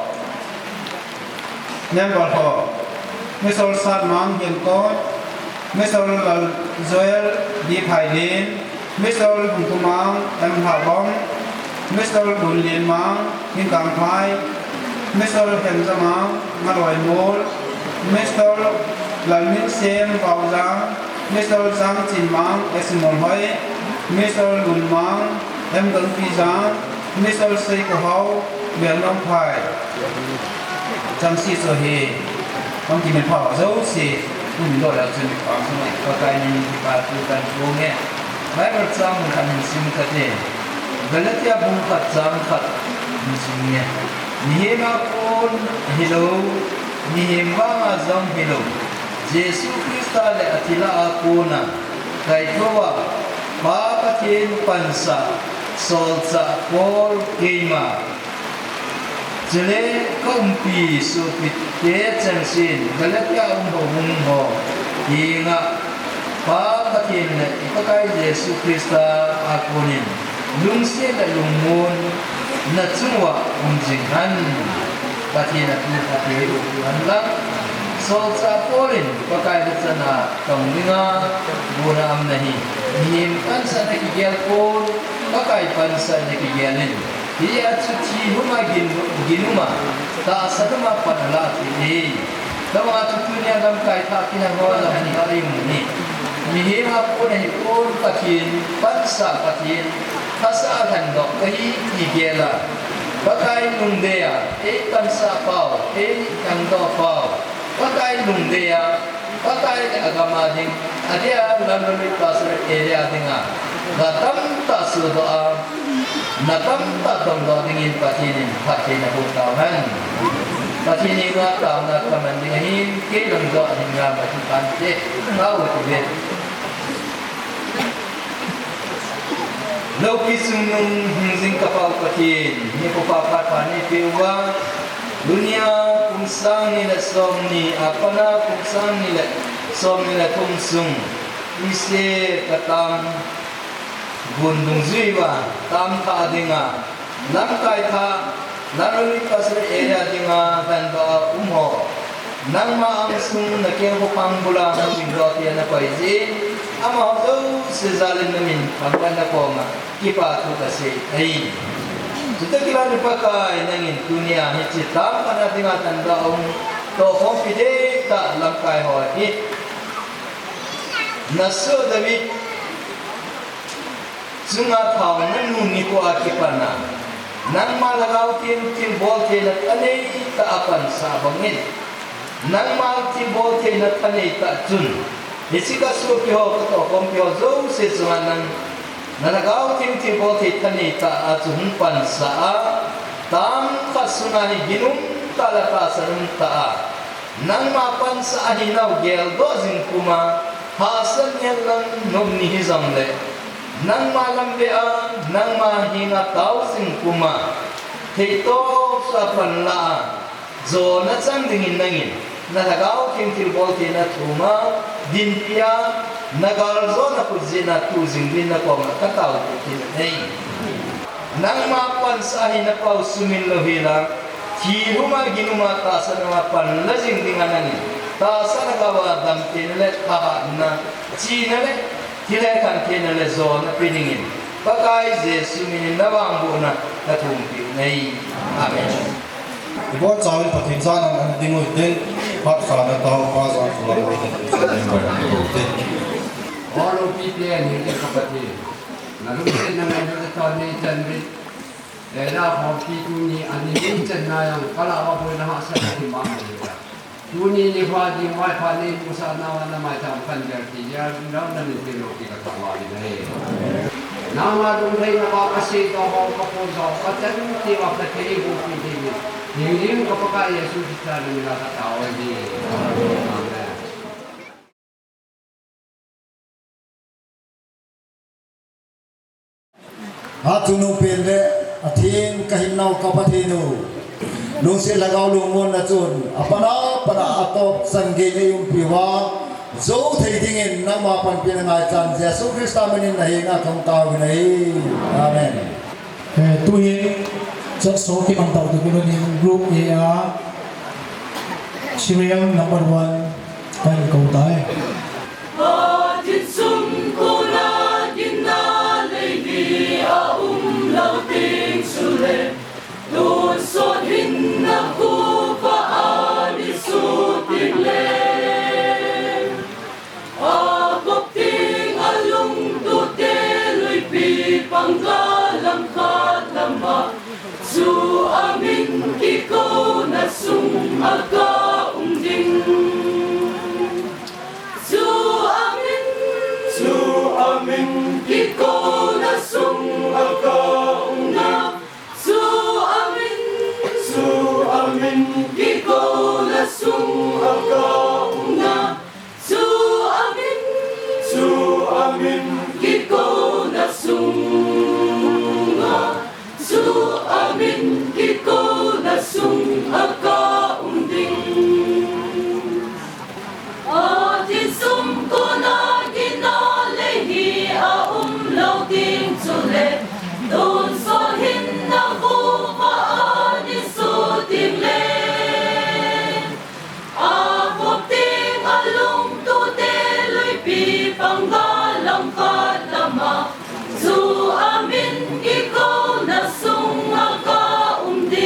Mr. Sadmang Hinkot, Mr. Joel D. Phailin, Mr. Hungkumang M. Habong, Mr. Bunlin Mang Hinkang Phai, Mr. Hemzamang Maloi Mol, Mr. Lalmin Sem Bauzang, Mr. Zhang Jinmang Esimol Hoi, Mr. Lun Mang Em Gang Pizang, Mr. Seiko Hao Vietnam Pai, Zhang Si So He, Ông Kim Phò dấu xì, mình đổi là chuyện khoảng xong có cái này bà tu cần vô nghe, mấy vật sang mình cần hình sinh thật thế, vậy là theo bung thật sang thật hình sinh nghe. Nihim akon hello, nihim wanga zong hello. Jesus Christa le atila akona, kay towa pa katin pansa, solsa Paul Kema. Jele kumpi supit ke chansin, galatya hung ho, hinga pa katin le ipakay Jesus Christa akonin, lungsi le lungun. Na chungwa umjinghan pati na pati uhan lang so sa polin pakai sana tonglinga guna am nahi him pansa nakigyal pol pakai pansa nakigyalin hiya chuchi huma ginuma ta sadama panala ti tama tutunya gam kai ta kinagawa ni hari muni mi hi ha pun hi pun pathin pansa pathin khasa than dok kai igela pakai nung dea e pansa pau e kang do pau pakai nung dea pakai agama ding adia Lanvalui Pastorate area dinga gatam ta su doa natam ta dong do dingin pathin aku tahan pathin nga taw na kaman dingin ke dong do hinga pathin pante ngau tu bet Loki sunung hingzing kapal pathin ni ko papani piwa dunia kumsang ni la som ni apana kumsang ni la som ni la kumsung ise katam gundung zuiwa tam ka dinga lam kai tha Lanvalui Pastorate area dinga dan ba umho nang ma ang sung na ke ko pangbula ng bindot yan na paisi ama ho se zalin namin pagkanda ko ma kipa tu kasi ai Kita kira ni pakai nangin dunia hici tam pada tinggal tanda to confide tak langkai ho hit naso David sunga thau nanu ni ko akipana nang malagaw tin bol tin at anay ta apan sa bangin nang mal tin bol tin at anay ta jun hisika so piho to kompyo zo se suanan Nalagaw tim bol tin tani ta ajun pan sa tam kasunani ginum talakasan ta nang mapan sa ahinaw gel dozing kuma hasan yan lang nobni hizamle nang malambe nang mahina tausing kuma hito sa panla zo na sang dingin nangin nalagaw tim bol tin at kuma dinpia nagalzo na kuzina tuzing din na ko makataw tinay nang mapan sa ahina pau sumin lohila Hiruma ginuma ta sa mga panlazing dinganan ta sa nagawa dam tinle taha na chinale hilekan tinle zon piningin pakai Jesu min nawang buna natumpi nei amen Ibon sawin pathin sana ang dingoy din pat kana tao pa sa fulang din All of people ni ke kapatid. Lalu kita nak ada tahun ni cendri. Era hoki tu ni ani ni cendna yang kalau apa pun nak saya di mana dia. Tu ni fadi mai fadi pusana wana mai tam panjar tiga dalam dan itu loki kata wali ni. Nama dumai nama kasih tahu kapu jauh kacang tiwa peteri buku ini. Ini kapakai Yesus kita ni nak tahu ini. Amen. Atunu pende athin kahinau kapathinu nungsi lagaw lumon na chun apana para atop sangge yung piwa zo thidingin na mapan pinangai chan Jesu Krista manin nahi nga thong taw nahi amen tuhi so ki mang taw tu ni group ECA Shirayang number 1 kan kau tai Lord sot hinna ko paani suting le Abok ting alung tuteloy pipanggalang kadama Su amin kiko na sung agaunding Su amin kiko na sung agaunding Amin kiko na sung agauna su amin kiko na sung amin kiko na sung agaunding atin sum ko na ginalehi umlaw din sule don sa hinna ko panggalang kadama su amin kiko na sung agaunding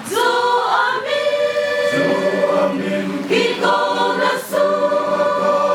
su amin kiko na sung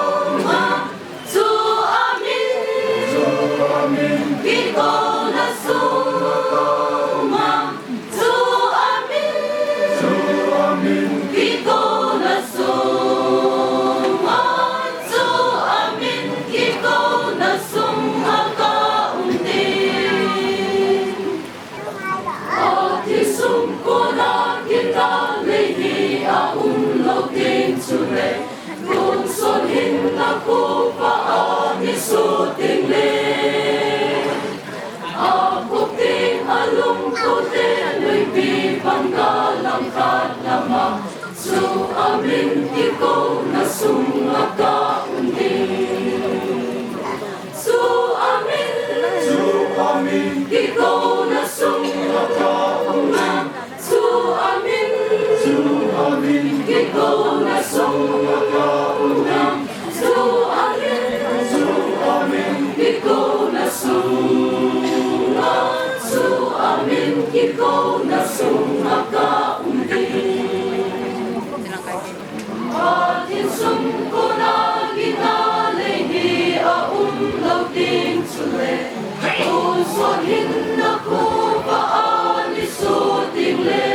amin ikaw na sumakaundin. Su amin ikaw na sumakaundin. Su amin ikaw na sumakaundin. Su amin ikaw na sumakaundin. Su amin ikaw na sumakaundin. Atin sumkuna ginalay di aumlaw din sule. Usohin ako paalisoting le.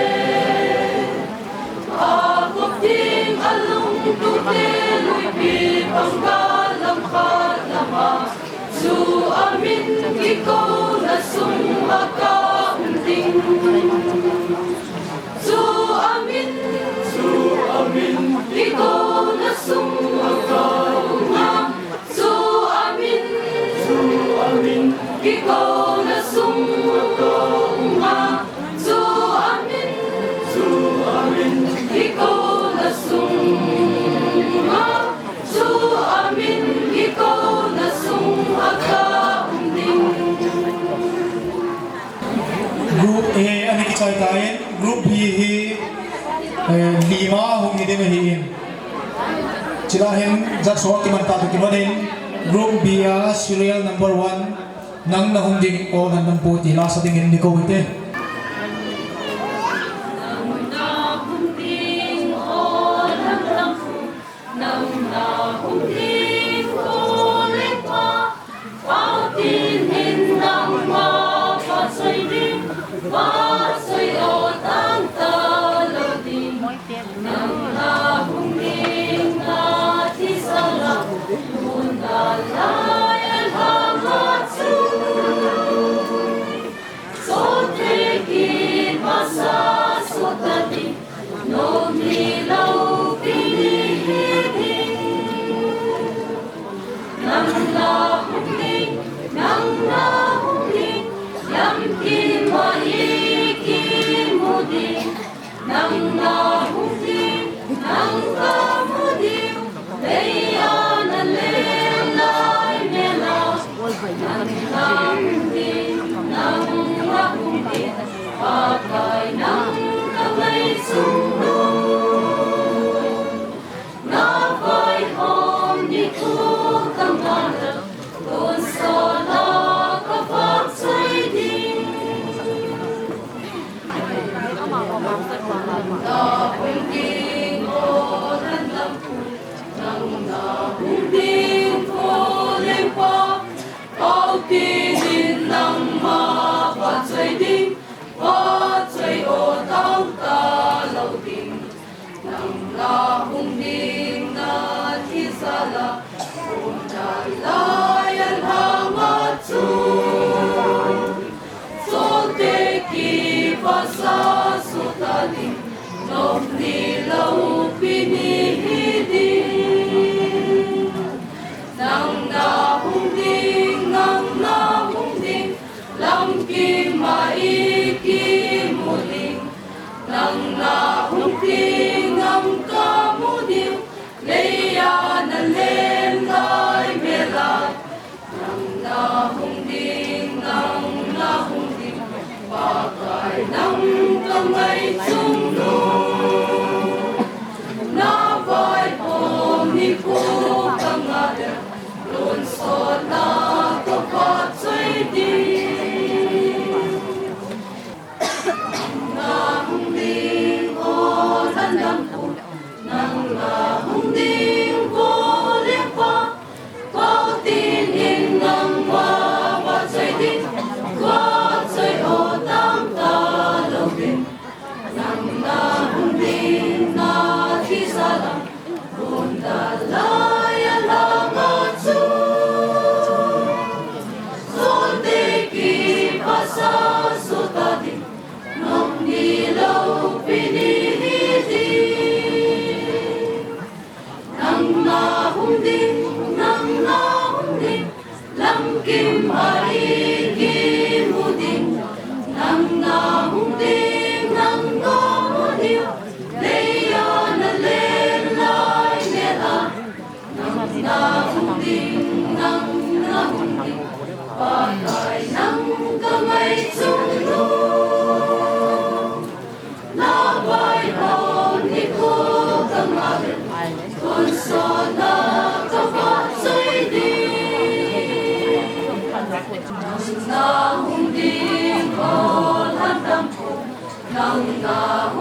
Ako ting along tuteloy bibang galampat nama. Su amin ikaw na sumakaunding. Su amin ikaw na sumakaunding. Su amin ikaw na sumakaunding. Su amin ikaw na sumakaunding. Su amin ikaw na sumakaunding. Group A ano kichaytayin, Group B hi 5 hong hindi mahiin. Silahin Jackson kimantado kimanin. Group B serial number 1 nang nahunding o nang puti lasa tingin ni ko ite.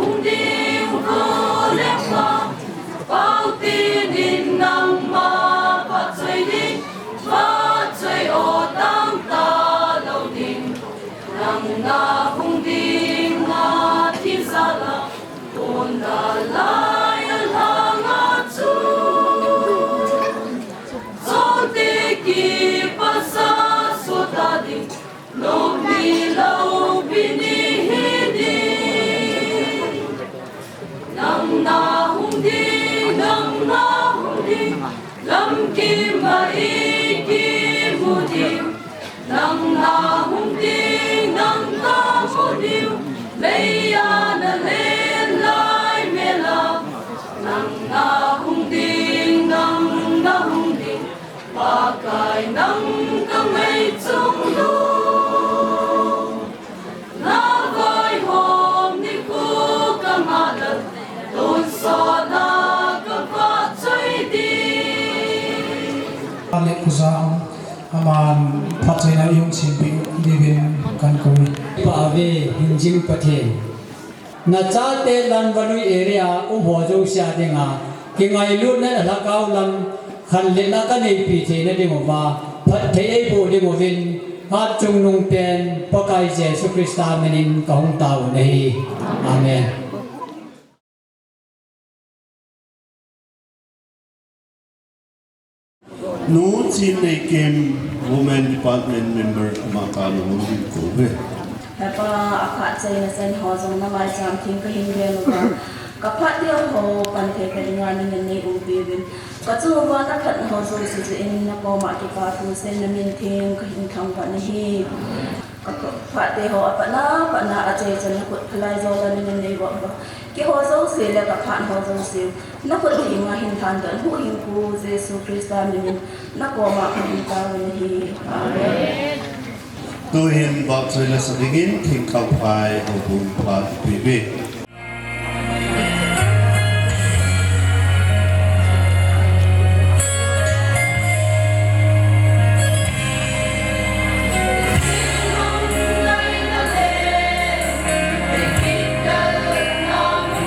hung ding ko le pa bao tin in nang ma pa choi ding ma choi o tang ta lo ding nang na hung ding na tin sa la on da lai al hang a chu so te ki pa sa so ta ding no mi lo bi ni hi ding nang na hung ding lam ki ma i ki mu ding nang na hung ding nang ta mu ding mei ya na le lai me la nang na hung ding nang na hung ding pa kai nang ka mei chung lu na vai hom ni ku ka ma la don so na ka pa choi di Ale kusang aman patay na yung simpi divin kan kami. Paave hinjing pathe na chate Lanvalui area ubojo sha dinga kingai lu na lakau lam khan le na ka nei pi the na dingo ba pathe ei bo dingo vin hat chung nung pen pakai Jesu Krista menin ka hong tau nei amen. No chin nei kem women department member amakano mungkin ko be. Hapa akak saya nasan hozong na mai jam ting ka hingre no ka kapat dia ho pan the ka dingan ni nei ubi bin ka chu wa ka khat hozong si in na ko ma ki pa tu sen na min thing ka hin thang pa ni hi ka pat de ho pa na a che chen na kut khlai zo la ni nei wa ba ki hozong se la ka phan hozong se na kut hi ma hin than dan hu hin ku Jesu Krista min na ko ma ka hin ta ni hi amen. Tôi hiện bọc rồi là sự đình in thỉnh cầu phải ở vùng phát quý vị. Hãy subscribe cho kênh Ghiền Mì Gõ để không bỏ lỡ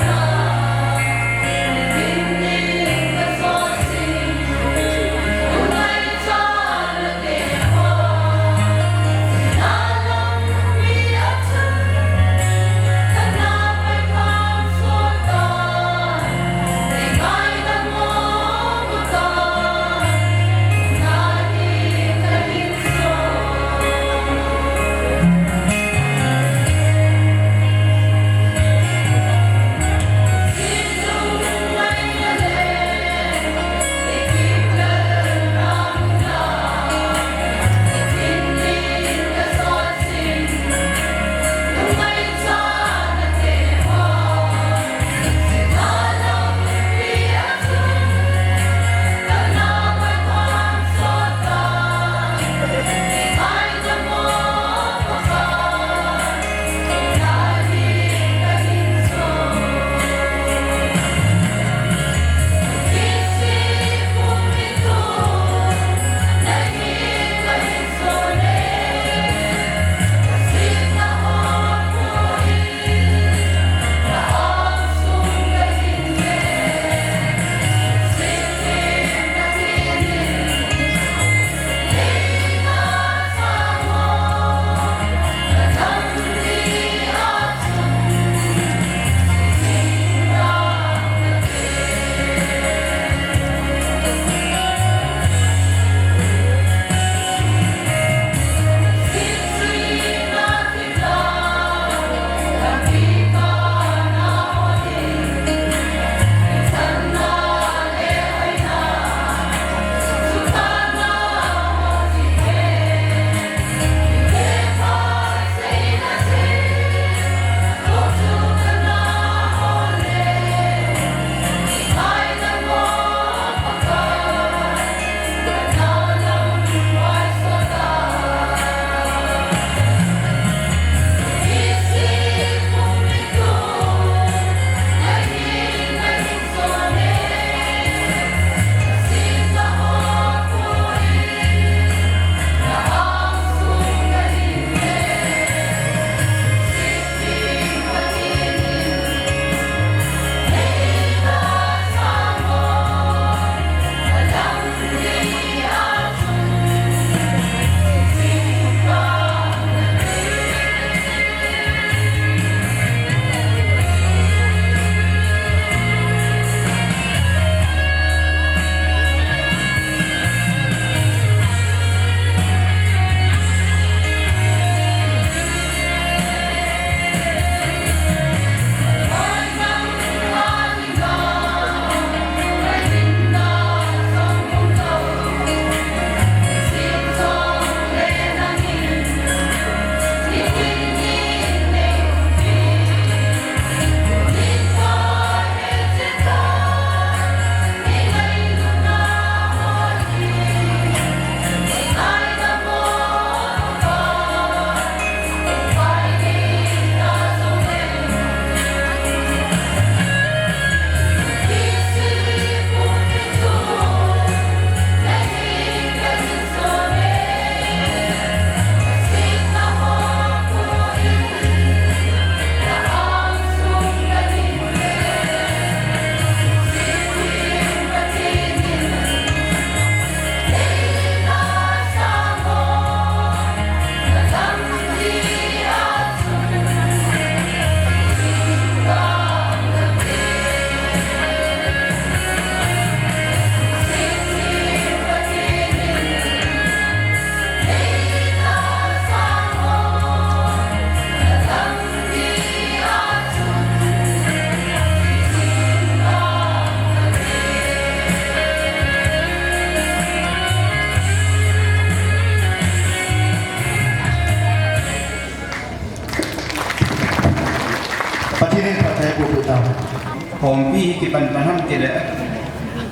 ผมพี่กิปันปันห้ามกิเล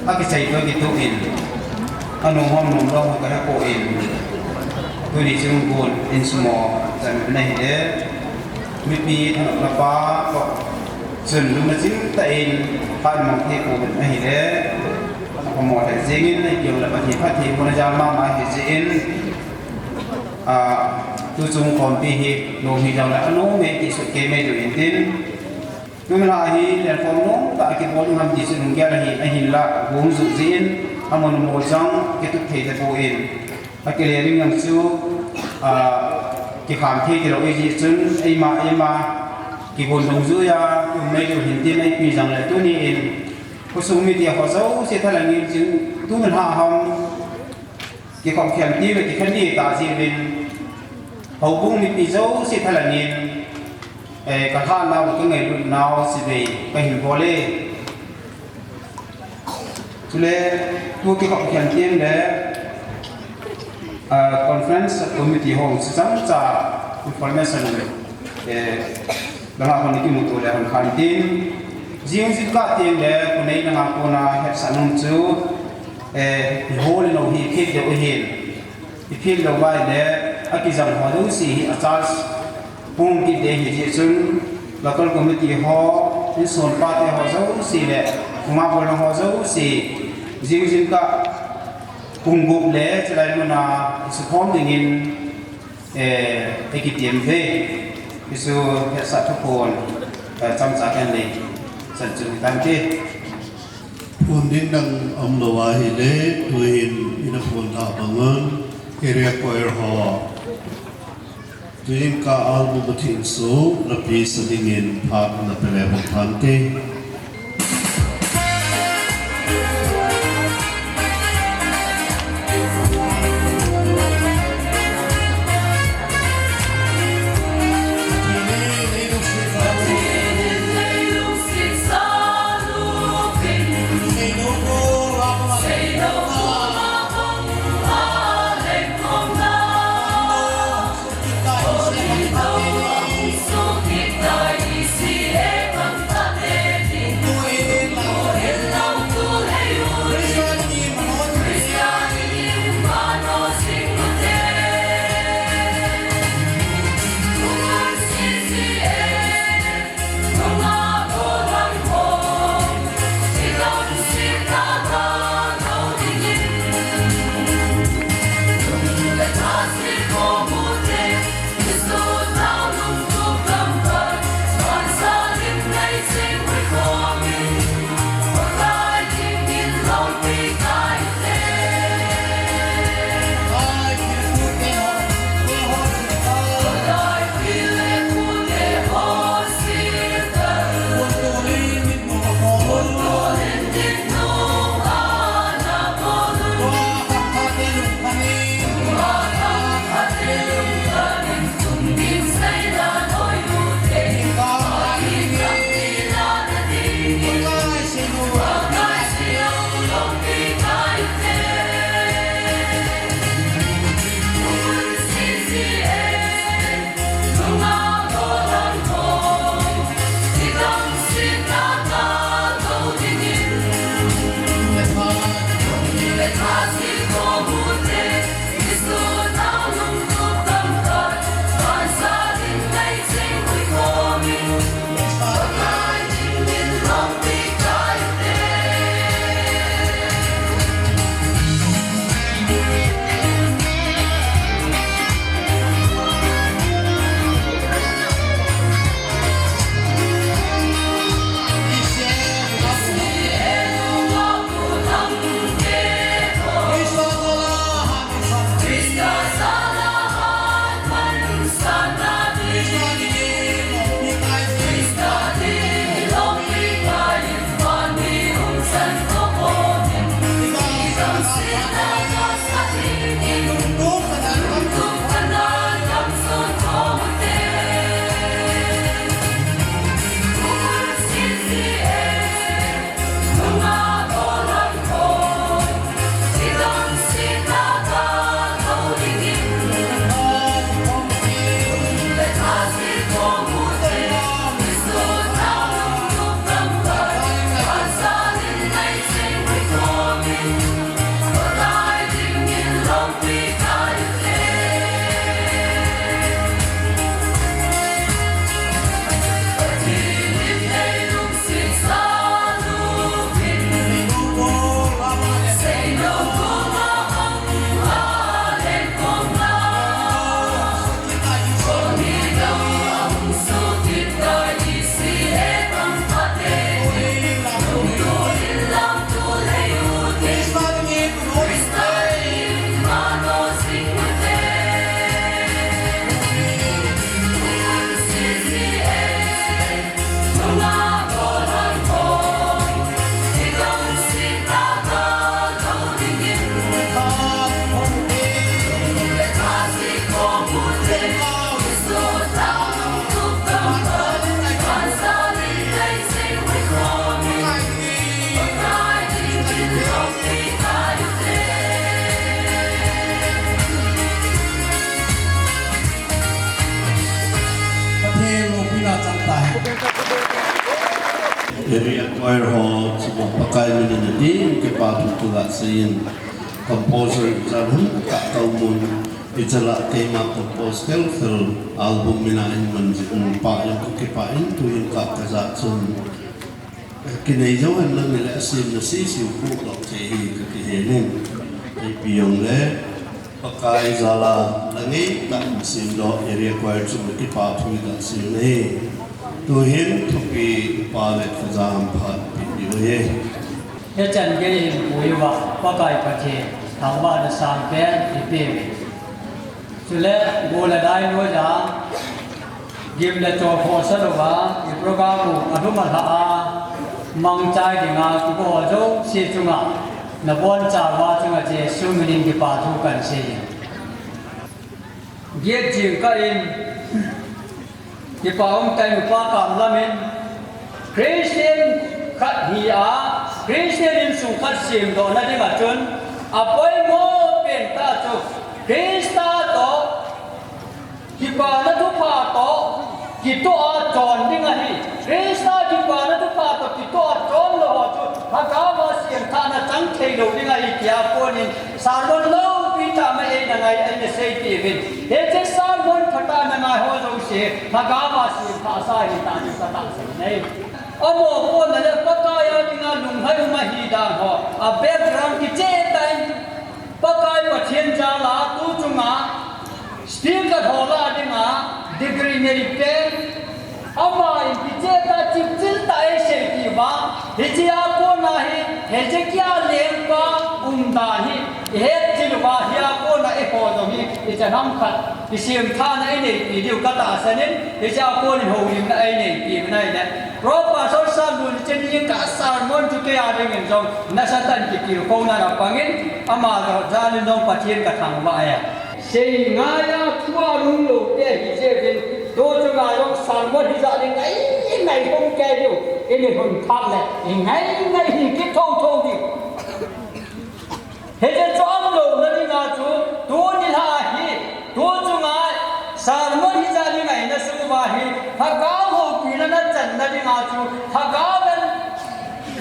อากิใจตัวกิตุอินอนุห้องนุ่มร้องกระโปอินตัวนี้จึงบุญอินสมอจันเป็นเหตุมีปีถนนละป้าก็ส่วนลุงจิ้งแต่อินผ่านมังเทโกเป็นเหตุพอหมดแต่เจงินในเกี่ยวกับปฏิพัทธิบุญญามามาเหตุเจนตัวจงความปีเหตุโนหิจังละโนเมติสุเกเมจุอินตินตัวเวลาฮีเรียนความโน้ตะกิบอลทำจิตสุนแก่ละฮีไอหินละวงสุจินอามันโมจังกิตุเทตะโบอินอากิเลริงยังซูกิขามเทกิโลเอจิจุนไอมากิบอลลงซุยาตัวไม่ดูหินตินไอปีจังละตัวนี้อินกุศลมิตรเขาเจ้าเสียทะเลงินจึงตัวมันหาหอมกิความเขียนที่เป็นกิขันดีตาจีบินเขาบุ้งมิตรเจ้าเสียทะเลงินกระทานเราก็ไงรุ่นเราสิเดย์ไปเห็นพอเลยสุเลตัวที่เขาเขียนเตียงเด้คอนเฟรนซ์คอมมิตี้ห้องสังจ่าอินฟอร์เมชันเลยแล้วเราคนนี้มุตุเลยคนขันตีนจิงสิบกัดเตียงเด้คนนี้นะครับคนน่ะเห็นสนุนจูโฮลโนฮีคิดเดียวเห็นคิดเดียวไว้เด้อากิจังหัวดูสิอาจารย์ปุ่งที่เดียร์จุนแล้วก็คอมมิตี้ฮอที่ส่วนปาร์ตี้ฮอเจ้าสิเด้มาบอลฮอเจ้าสิจิงสิบกัดปุ่งบุบเล่จะได้มันสุขภาพดีงินกิจเตียมเฟ่ที่สุดเพื่อสัตว์ทุกคนจำจากกันเลยสัจจุตันที่พูนดินดังอมลวาฮิเลตัวหินอินพูนอาบังเงินเอเรียกอยร์ฮอตัวหินกาอัลบุบทินสูรับปีสติงินพากนับเป็นแบบพันเต area choir hall semua pakai menjadi kepada tugas sin composer jangan tak tahu mun ijala tema compose film album minain menjadi pak yang kekipain tu yang tak kazatsun kini jauhan lang nila asin nasi siupu lok cehi kekihenin ipiyong le pakai zala langi tak mesin do area choir semua kepada tugas sin ni tuhin tapi palet kazam pat video ye อาจารย์ก็ยังคุยว่าไกลประเทศทางบ้านสามแก่ที่เป็นสุดแล้วโบราณได้ด้วยจ้ายิมและจอพอสรุปว่าอีโปรแกรมอนุมัติมังใจถึงอาที่พ่อเจ้าเสียจุงอ่ะนับวันจ่าว่าจุงอาเจสุมินินที่ป่าทุกันเสียเยี่ยมจริงก็เองที่ป่าองค์ใจอุปกรรมละมินคริสเตียนขัดหิอาคริสเตียนสุขัดเสียงโดนนั่นเองจนอาไปโมเป็นตาจุคริสตาโตที่ป่านั้นทุกป่าโตที่ตัวจอนดิ้งอะไรคริสตาที่ป่านั้นทุกป่าโตที่ตัวจอนโลจุพระกาวาเสียงท่านั้นจังเทโลดิ้งอะไรที่อาคนนี้สารวันเล่าพิจารณาเองยังไงไอ้เนี่ยเสียทีวินเฮ้ยเจ้าสารวันพัฒนาหน้าหัวเราเสียพระกาวาเสียงภาษาที่ตาจุกตาเสียงอโมคนนั้นปะกายดิงาลุงให้มาฮีดานหัวอาเบกรังที่เจตัยปะกายปะเทียนจาลาตูจุงาสตีลกับหัวลาดิงาดีกรีเนริเตอามาอินที่เจตาจิบจิลตาเอเชกีบาเฮจิอาโกนาฮีเฮจิกิอาเลงบาดาฮีเฮจิลบาฮิอาโกนาเอโคโดฮีเฮจะนำขัดที่เสียมท่านไอเนปีเดียวกัตตาเสนินเฮจะอาโกนิโฮลิมไอเนปีมันไอเนเพราะว่าสารบุญเจนี่ยังกัสารมันจุดที่อะไรเงี้ยจงนักสันติกิโกนานับปังเงินอามาเราจานินดงปะเทียนกับทางบ่ายเสียงายาทั่วรุ่งโลกเนี่ยฮิเจเป็นโดยจุงายงสารมันที่จะยังไงยังไงคงแก่อยู่เอ็นคนทักเลยยังไงหิคิดท่องดิเฮ้ยจะจอมโลกนั่นยังไงจูตัวนี่ท่าฮีตัวจุงายสารมันที่จะยังไงนั่นสุภาฮีถ้าก้าวหัวปีนั้นจันนั่นยังไงจูถ้าก้าวนั้น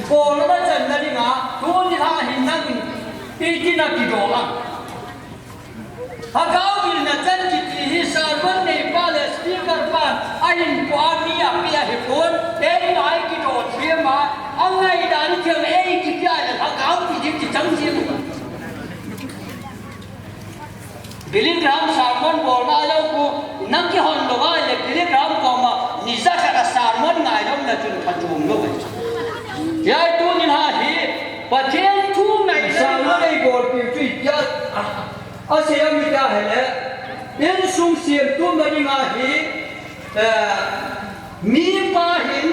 โกนนั้นจันนั่นยังไงตัวนี่ท่าหินนั่งปีที่นักกิโลละถ้าก้าวปีนั้นจันกิตีฮิสารมันในบ้านเลสปีกันบ้านไอ้หินกว่ามีอ่ะมีอ่ะเหตุผลเอ็นไหนกิโลเทียมมาอันไหนด่านเทียมเอ็นกิจอะไรถ้าก้าวปีที่จังเทียมบิลิกรามสารมันบอกว่าเรากูนักที่ฮอนโลว่าเลยบิลิกรามก็มานิสัยกับสารมันง่ายเราเนี่ยจุดปัจจุบันโลกยายตัวนี้ฮะที่ประเทศทุ่งไหนสารมันไอ้บอลปีจุดยาอาเซียนมีได้เหรอเอ็นสุ่มเสียงตัวนี้ฮะที่มีป้าหิน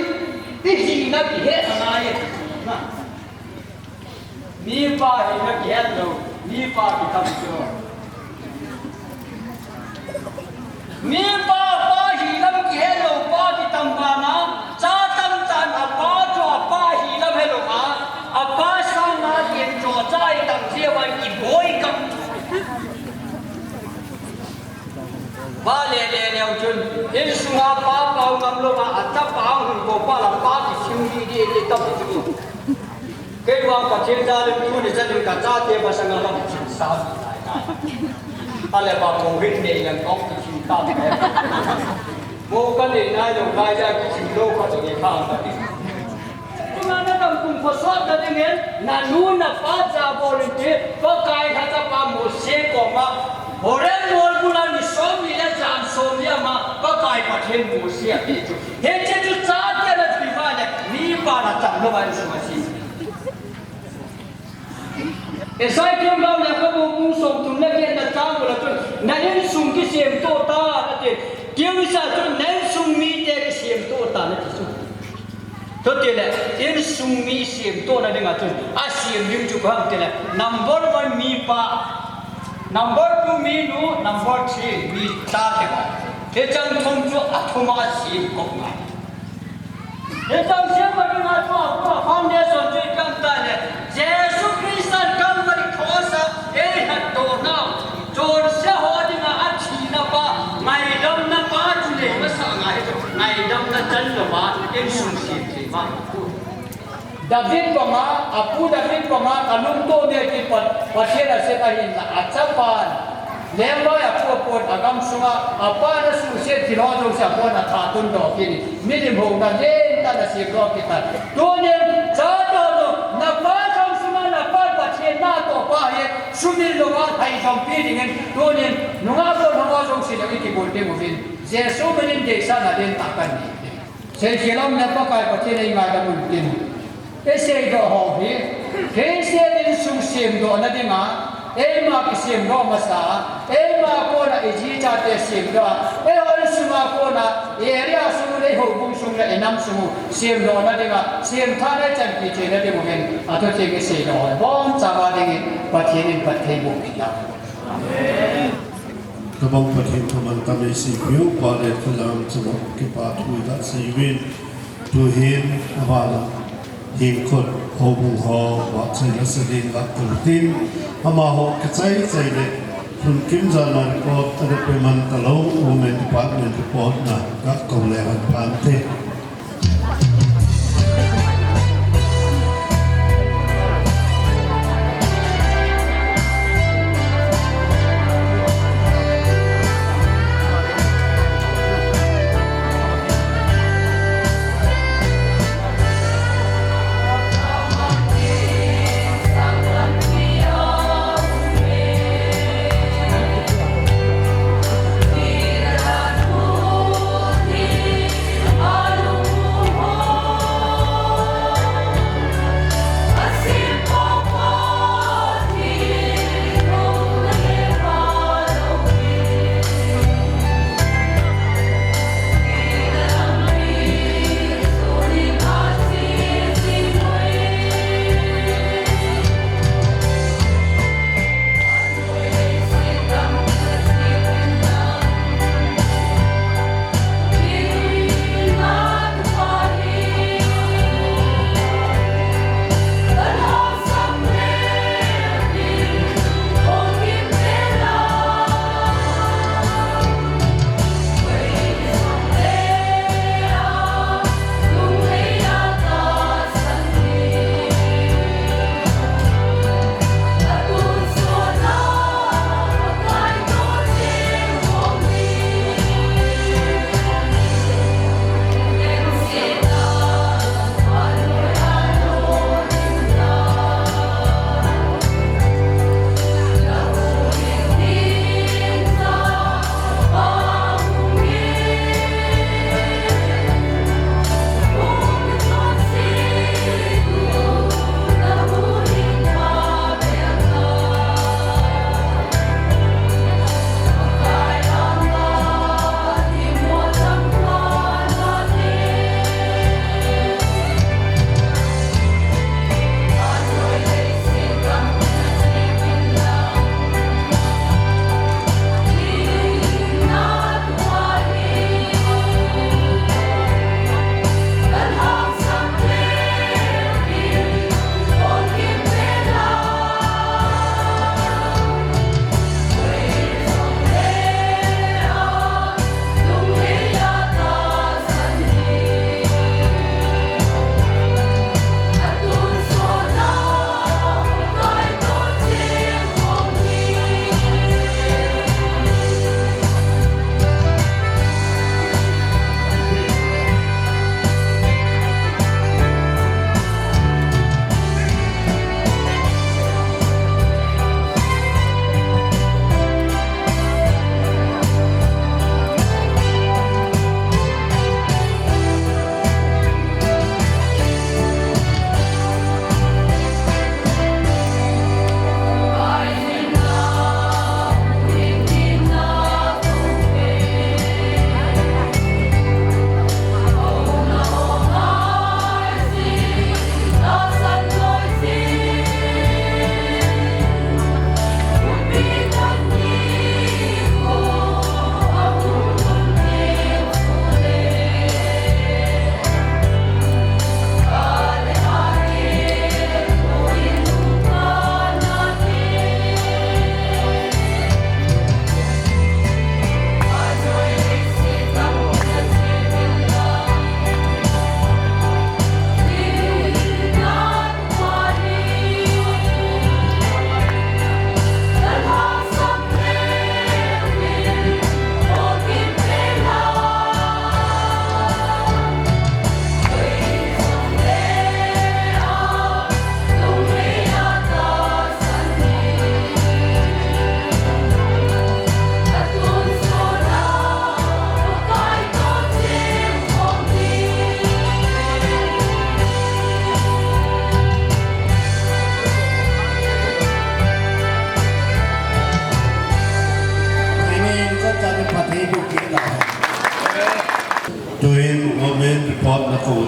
ที่หินนักเหตุอะไรมีป้าหินนักเหตุเรามีป้าที่ทำตัวมีป้าหีลำเกี่ยโลป้าที่ตั้งบ้านนะจ้าตั้งจันอาป้าจ่อป้าหีลำให้โลมาอาป้าสร้างนาเย็นจ่อใจตั้งเสียวันกี่บ่อยกับบ้าเล่จนเห็นสุภาป้าเป่ากำลังมาอัดจับป้าหุ่นโกป้าลำป้าที่ชิวดีที่ตั้งที่ดูเกิดว่าประเทศจารึกทุนจะดึงกระจ้าเทียบสังกัดเราชิมสาวดีได้อะไรบ้าโควิดเนี่ยยังต้องชิมตามแม่โมกันเลยนายลงไปจะชิมโลกเขาจะได้ข้าวกันที่งานนั้นต้องคุณประสบกันอย่างนี้นั่นนู่นน่ะป้าจะบริจาคก็กายถ้าจะป้าหมดเสียก่อนมาโหเรื่องมวลบุญนี่สมมีและจานสมเนี่ยมาก็กายประเทศหมดเสียที่จุดเห็นจุดจ้าเนี่ยนะที่ว่าเนี่ยมีป้าละจังโลกอันสมัยนี้เอสไอเทียมเราเนี่ยก็บุ้งส่งถึงนักเรียนนักจ้างเราจนนักเรียนสุ่มที่เสียมโตตานั่นเองเกี่ยววิชาจนนักสุ่มมีเด็กเสียมโตตานั่นที่สุดทุกทีเลยเอ็นสุ่มมีเสียมโตนั่นเองจนอาเสียมยิ่งจุกห้ามทีเลย number 1มีป้า number 2มีหนู number 3มีตาเด็กเฮ้ยจังทงจุอัฐมาเสียมกงมาเฮ้ยจังเสียมวันนี้มาตัวฟาวเดชั่นจุดกันตาเนี่ยเจสุคริสต์กันวันนี้ขอสักเอ้ยฮัตโตน่าโจรเสียหัวดิ้งอาชีน่ะป้าไม่ดำน่ะป้าจุดเลยมาสั่งไงไม่ดำน่ะจันทร์ป้าเอ็นสุ่มเสียมสิมา David panga apu David panga kanung to ne ki pathian ase ta hin la achapan lemba apu pon agam sunga apa na su se thilo jo sa pon na tha tun do ki mi dim ho na le ta na se ro ki ta to ne cha to na pa kam sunga na pa pathian na to pa ye sumi lo ga thai jom pi ding to ne nu ga so na ga jong se le ki bol te mo vin je so menin de sa na den ta kan ni se jelam na pa kai pathian ai ga da mun tin Ese do hobi, kese din sung sim do na dinga, ema kisim do masa, ema ko na iji chate sim do, ol suma ko na area sung le ho bung sung le enam sung sim do na dinga, sim thane chan ki che na dinga men, ato che ke se do, bom chawa dingi pathin pathe bo ki la. Amen. Kabang pathin thaman kami si view pa le tulang chamo ki pa thui da si win tu hin awala Him khut ho bu ho wa chai la sedin la kultin ama ho kachai chai le kun kim jan man ko ta pe man ta lo women department report na ka ko le han pan te All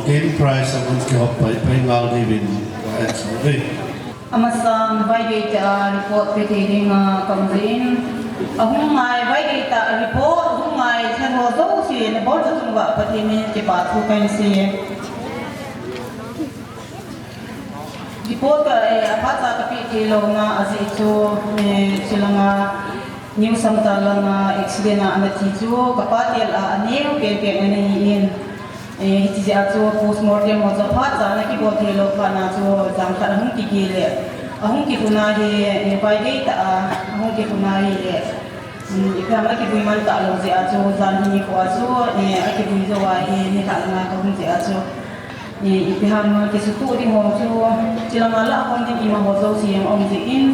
gain prize ang kihop pa ngal David at sabi. Amasang vai ta report petiting kamzin ahung mai vai ta report hung mai than ho zo si ne bo ta tungwa patimi ke pa thu kan si report apa ta kapi kilo na azi chu silanga new samtala na accident na anati chu kapatel aneu ke ani in iti ja chu postmortem mo za pha cha na ki bo thelo pha na chu jang kha hung ki ki le ahung ki kuna he pai dei ta ahung ki kuna he le ikam ki bui man ta lo je a chu zan ni ko a chu ki bui zo wa he ni ta na ka hung je a chu ipiham ki su tu di mo chu chilang ala kon din ima ho zo si ang om ji in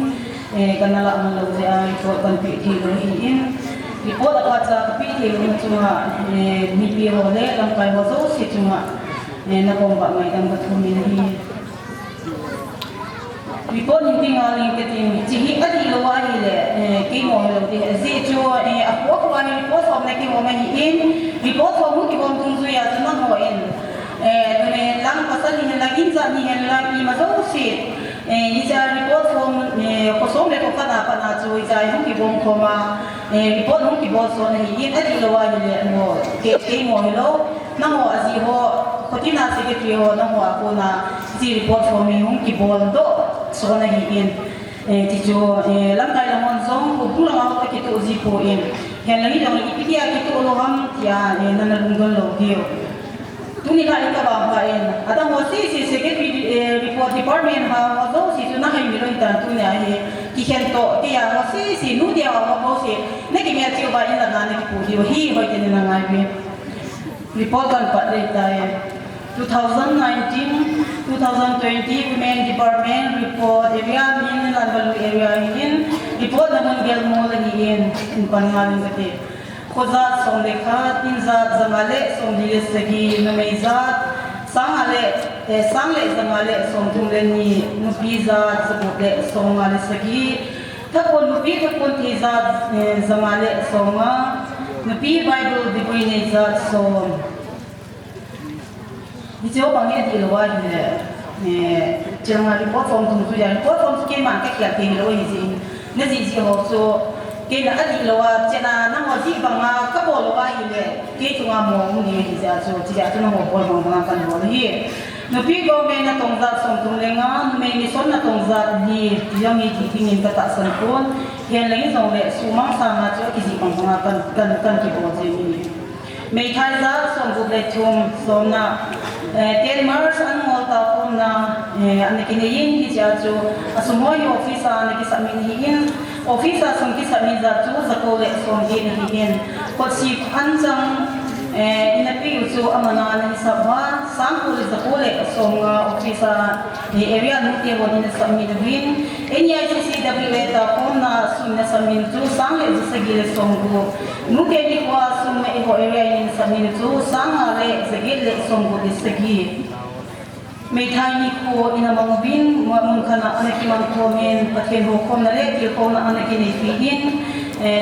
kanala man lo je a ko kan pi thi lo hi in report apa cha kapi thi lo chunga ni pi ho le lam kai ho zo si chunga na kom ba mai dam ka thumi ni report ni ting ali ke ting chi hi adi lo wa hi le ki mo lo ti zi chu a ko ko ani report som ne ki mo mai in report ho mu ki bom tung zu ya chuna ho in ne lang pasal ni la in za ni la ni ma zo si ija report form ko som le ko kana pa na chu ija hum ki bom ko ma report hum ki bo so na hi adi lo wa hi le mo ke mo hello na ho azi ho ko ti na secretary ho na ho ko na ji report form hum ki bo do so na hi in ti jo lam kai lamon zong ko pula ma ko ki to ji po in hen la ni dong ki dia ki to lo ham ya na na lung don lo dio tuni ka ika ba ba in ata mo si secretary report department ha mo zo si tu na hai mi lo ta tu ne ai ki hen to ti ya mo si nu dia mo mo si ne ki me ti ba in la na ne ki pu dio hi ho ti ne na ngai be report kan pa le ta 2019-2020 Women Department report area in Lanvalui area in report naman gel mo lagi in pangalan kati khoza song lekha tinza zamale song diles lagi namezat sangale zamale song tungleni nupiza zabotle song ale lagi thakon nupi thakon tiza zamale songa nupi Bible dibineza song di chỗ bằng nghe thì là trường hợp report form thùng suy report form cái mảng cách làm tiền là gì nên gì họ số cái là cái gì là chỉ là nó họ chỉ bằng các bộ là gì cái chúng ta muốn gì thì giờ số chỉ là chúng ta muốn bằng bằng cái bộ gì nếu ví dụ mình là tổng giá sống thùng lên ngang mình số là tổng giá gì giống như thì mình cái tác sản phẩm hiện lấy dòng lệ số mang sang là chỗ cái gì bằng cái bộ gì mấy thay giá sống gục lệ chung sống na ten mars an mo ta ko na an ki ne yin ki ja chu asumoi office an ki sa min hi in office a sum ki sa min za chu za ko le som ge ne hi in ko si an chang in a pi chu amana na sa ba sang ko le za ko le som office a ni area nu te won in sa min win ECCI ta ko na sum na sa min chu sang le za sa ge le som go nu ke ni ko sum me ho area in sa min chu sang le za ge le som go de sa gi me thai ni ko ina mang bin mo mun khana ana ki man ko men pathen ho kom na le ki ko na ana ki ni fi in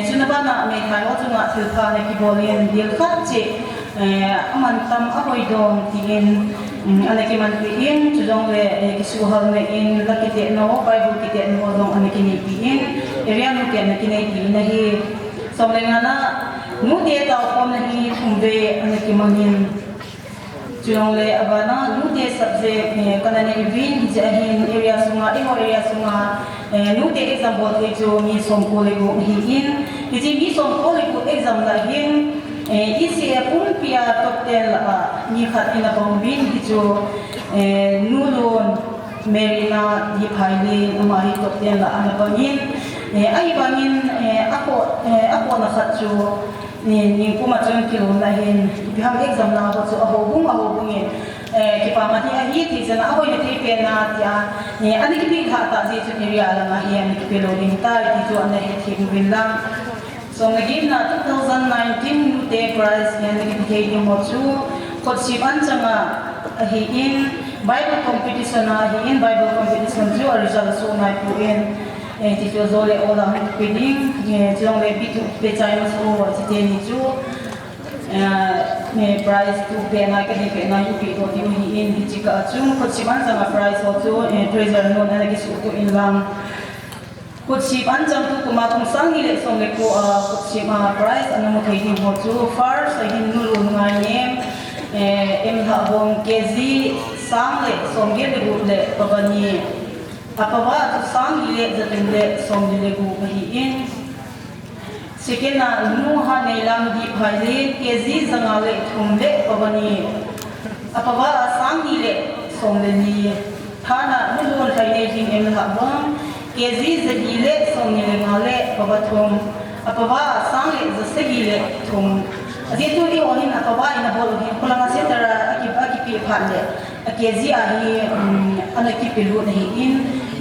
chuna ba na me thai ho chunga thil pha na ki bolien dil khat che aman tam a hoi dong ti in ana ki man fi in chu dong le ki su hal me in la ki te no bible ki te no dong ana ki ni fi in area nu ke na ki nei ti na hi som le ngana nu de ta kom na hi thum ve ana ki mangin Jurong le abana nu de subject kana ne win jahin area sunga area sunga nu de example ke jo mi som ko le go hi in ji mi som ko le go exam la hin ECA pun pia totel ni khat ina bong win hi jo nu lon merina di phaile ma hi totel la ana bangin ai bangin ako na khat jo ni kuma chon kilo na hin biham exam na ho so abo bung in ki pa ma hi ti jana abo ni ti pe na tia ni ani ki tha ta ji chu ni ria la na hi ani ki pe lo ni ta ti chu an he thi bin la so ngin na 2019 te prize ni ki ke ni mo chu ko si ban changa hi in bible competition na hi in bible competition ju result so na pu in ti chu zo le ola pinning jong le bitu pe chai ma so ti te ni chu price tu pe na ka ni pe na yu pi ko ti hi in hi chi ka chung ko chi ban sama price ho chu treasure no na ki su tu in lam ko chi ban chang tu kuma kum sang hi le song le ko ko chi ma price an mo thei hi ho chu first hi nu lu nga nem em ha bom kg sang le song ge le gu le pa ba ni apa wa tu sang hi le za ten le song le gu hi in second na nu ha nei lam di phai le kg zanga le thum le pawani apawa sang ni le som le ni thana nu lu thai nei jing em ha bang kg zagi le som ni le nga le pawa thum apawa sang le zasagi le thum aje tu ri ohin apawa ina bol hi kulanga se tara aki pi phan le kg a hi ana ki pi lu nei in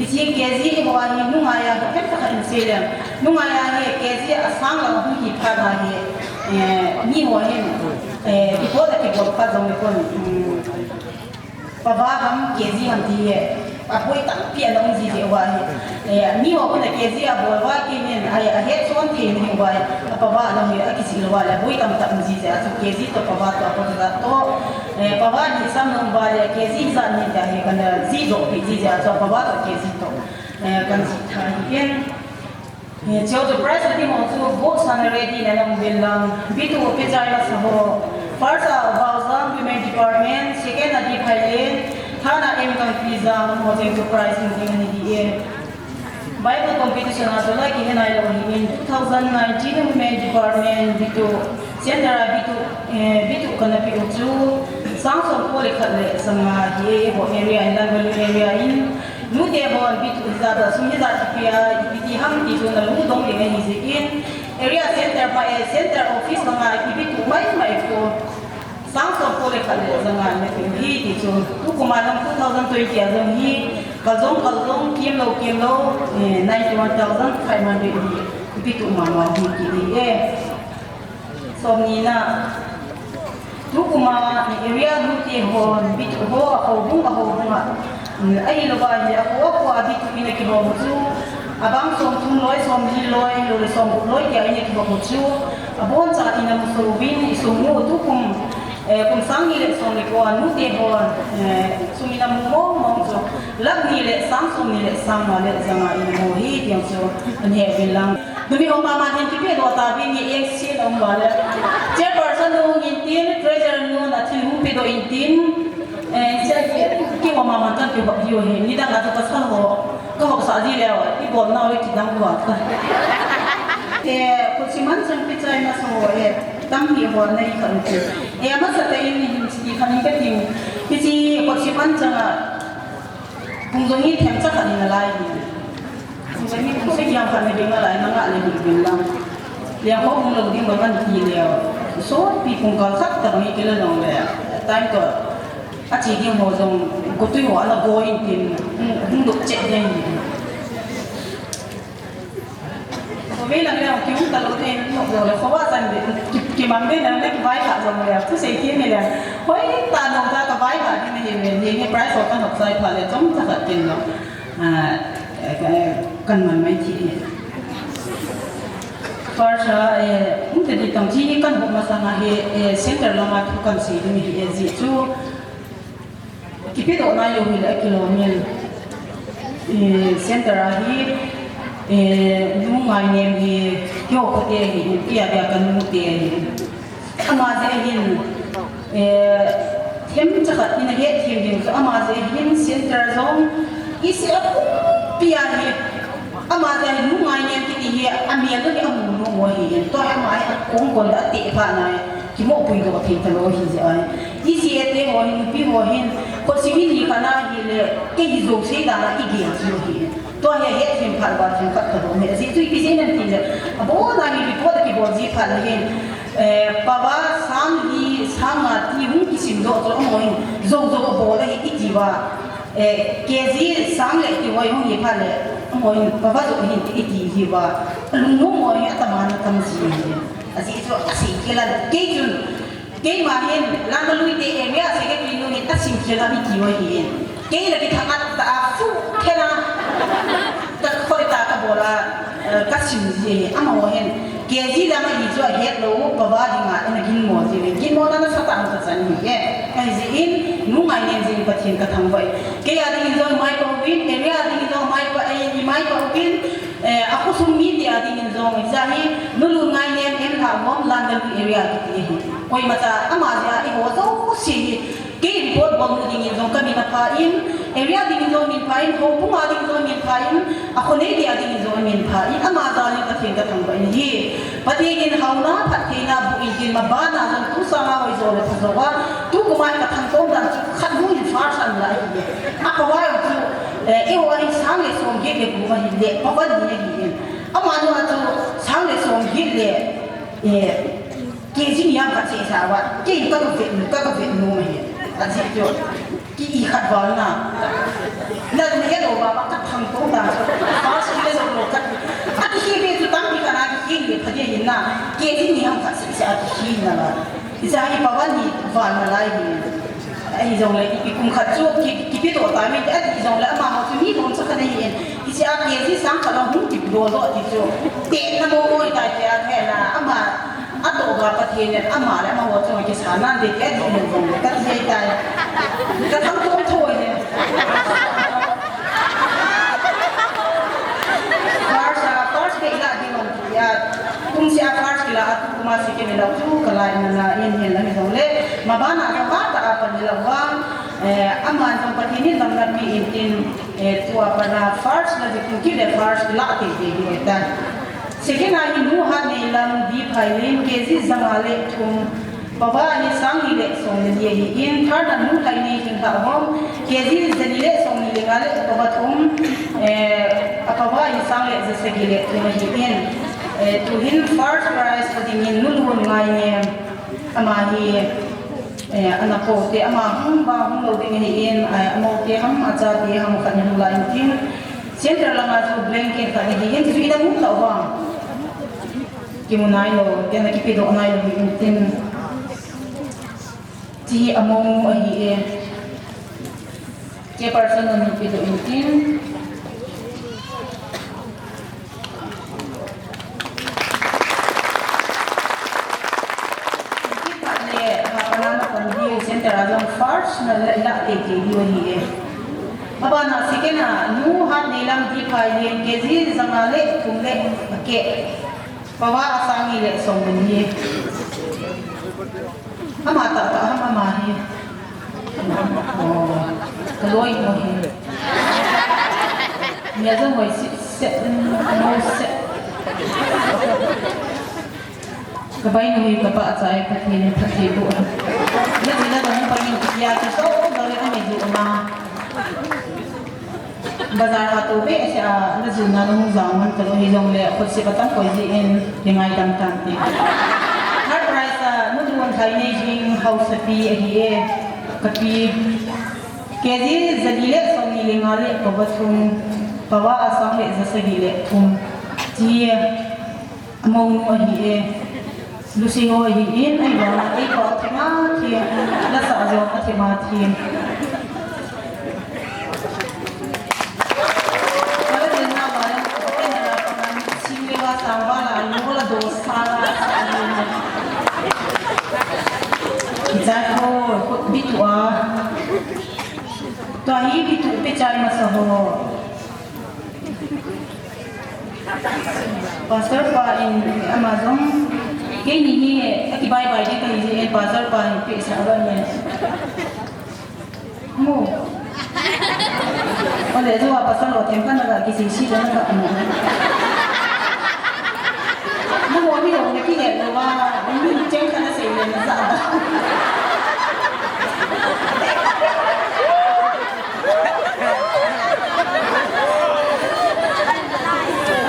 isi kg wa hi nu nga ya ka ta in se le nu nga ya he kg asang la hu hi pha na he ni ho he ki po da ki po pa dong le kon pa ba ham kg ham ti he a poi ta pi na ong ji de wa he ni ho ko na kg a bo wa ki ne a he son ti ni wa pa ba na he a ki si wa la boi tam ta ong ji a so kg to pa ba to to pa ba ni sam no ba le kg za ni da he kan ji do pi ji ja to pa ba to kg to kan ji tha yen so the price of the also both Centenery and Lanvalui bitu pe jai la sa ho first housing women department second adi phaile thana em kan pizza mo je to price in the Bible competition as well like in 2019 women department bitu Centenery bitu kana pi uju sang so ko le khale sanga ye ho area in Lanvalui area in nu de bon bitu za da sumi za pia biti ham ti so na lu dong le ni se in area center pa center office sanga bitu mai ko sang so ko le khale sanga ne hi ti so tu kuma nam 2020 azam hi kalzong kim lo 91,500 bitu ma ma hi ki de so ni na tu kuma area nu ti hon bitu ho ho bunga ai lo ba ya ko abi tu ina ki bo chu abang som thum loi som hi loi lo som loi ya ina ki bo chu abon cha ina mu so win i so mu tu kum sang ni le som ni ko anu te bo sumi na mu mo so lag ni le sang som ni le sang ma le zanga ina mo hi tiang so an he bin lang dumi o mama tin ki pe do ta bi ni exchange om ba le chairperson no in tin treasurer no na tin hu pe do in tin ki wa mama tan ki ba yo he ni da ga to pasan ho ko ho sa ji le wa ti bo na we ki dang wa ta ko si man sang pi chai na so he tam hi ho nei kan ti ma sa te in ni si kan ka ti ki si ko si man chang a kung zo ni them cha kan na lai ni kung zo ni kung se yang kan ni na lai na nga le ni bin lang ya ho kung lo ding ba kan ti le so pi kung ka khat ta ni ke le nong le time ko a chỉ đi hồ dòng có tuy hóa là vô hình tiền không được chạy lên vì là cái nào cứu ta lâu thêm một giờ là khó quá rằng để kịp bằng đây là cái vai cả dòng này thứ gì kia này là với ta đồng ta cái vai cả cái này thì cái price của ta học sai phải là giống ta phải tiền rồi cần mình mấy chị first cũng thì tổng chí cần một mà sang là center là mà thu cần gì thì gì chú kipi do na yo hi la kilometer center hi nu ngai nem hi yo ko te hi pia bia kan nu te hi ama je hin them cha khat ina he thim din so ama je hin center zone ECA pia hi ama je nu ngai nem ki hi amia do ni amu no mo hi to ama kong kon da te pha na ki mo pui do the ta lo hi je ai ECA te mo hin pi mo hin ko si ni kana hi le ke hi zo se da na ki ge zo hi to he he thim phal ba thim khat ka do me si tu pi se nan tin le abo na ni po da ki bo ji phal he pa ba sam hi sama ti hu ki sim do zo mo hin zo bo da hi ti wa ke ji sam le ki wa hu hi phal le mo hin pa ba zo hi ti hi wa lu no mo hi ta man tam si asi zo si ke la ke jun cái mà hiện Lanvalui thì area sẽ cái pin nuôi tất sinh kia là bị gì vậy hiện cái là cái thằng ăn ta phụ thế nào ta khơi ta cái bộ là các sinh gì ăn mà hiện เกี่ยที่เราไม่ดีจ้ะเฮ็ดรู้ปะว่าดีงากินหมดสิกินหมดนั่นสักตั้งสักสันนี่ไอ้สิอินนุ่งไงเนี่ยสิปะทิ้งกระทั่งไปเกี่ยที่เราไม่ปะวินเกี่ยที่เราไม่ปะไม่ปะวินaku sumit dia tingin zong zahi nulu ngai nem em ha mom London area ki koi mata amazia I ho zo si ke report bom tingin zong kami na pa in area tingin zong min pa in ho punga tingin zong min pa in ako ne dia tingin zong min pa in amaza ni ka thin ka thang ba in hi patingin hauna patina bu in ma ba na zong tu sa ma hoi zo le zo wa tu ko mai ka thang tom dan khat mu in far san la hi akwa tu ewa in sang le som ge le bu ba hi le pa ba ni hi ama no tu sang le som ge le ke jin yang ka se sa wa ke ka ka ve no ma hi ta se jo ki I khat ba na la ne lo ba ka thang to da fa si le zo lo ka a ki be tu tang ki kana ki le pha je hin na ke jin yang ka se sa ki hi na la isa hi pa wa ni va na lai hi ai zong le I kum khat chu ki pi to ta mi ai zong le ma ho chu ni don sa ka nei en I sia ke ji sang ka lo hu ti do lo ti chu te na mo oi ta te a the na ama a to ga pa the ne ama le ma ho chu ki sa na de ke ni zong le ka ti ta ka thang to thoi ne first ke ila di mon ya kum sia first kila atu kuma si ke ne lo chu ka lai na na in he la ni zong le ma ba na ka ta pa ni la wa aman tong patini lam na mi in tua para first na di ki de first la ke de ta second ai nu ha ni lam di phailin ke ji zangale thum baba ni sang ni le song ni ye in third nu thai ni king ha hom ke ji zani le song ni le ngale baba thum baba ni sang le se gi le thum hi in to him first prize for the nu lu ngai ne ama hi ana ko te ama hum ba hum lo ding ni in amo te ham acha te ham khan ni la in tin center la ma chu blanket ka ni hin tu ida mu ta wa ki mu nai lo te na ki pe do nai lo in tin ti amo hi ke person ni pe do in tin first na la te ke yu hi baba na sikena nu ha nilam di phai len ke ji zamale kumle ke baba asangi le song ni ama ta ama ma hi kaloi mo hi nya zo moi se no se kabai ni ka pa chai ka ni ka thi bu ya ni na dong pa ni ya ka so do le ani ju ma bazar ha to be se na ju na no zang man ka lo hi jong le khot se patang ko ji en ngai dam tan ti har price nu ju an thai nei jing house pi a hi e ka pi ke ji zali le so ni le ngale ko ba thum pawa asang le za se gi le thum ji among a hi e Lucy ho hi in ai ba ai ko thema thi la sa jo ka thema thi wala din na ba ai na pa sing le ba sa ba la lu la do sa la za ko bitua to hi bitu pe chai ma sa ho pastor pa in Amazon cái gì như cái bài bài cái gì em bảo sao bài bị sao vậy nhỉ mua còn để cho bà sao lột thêm cái nào cái gì xí đó nó cả mua mua cái đồ cái gì đó mà mình chơi cái nó xí lên nó sao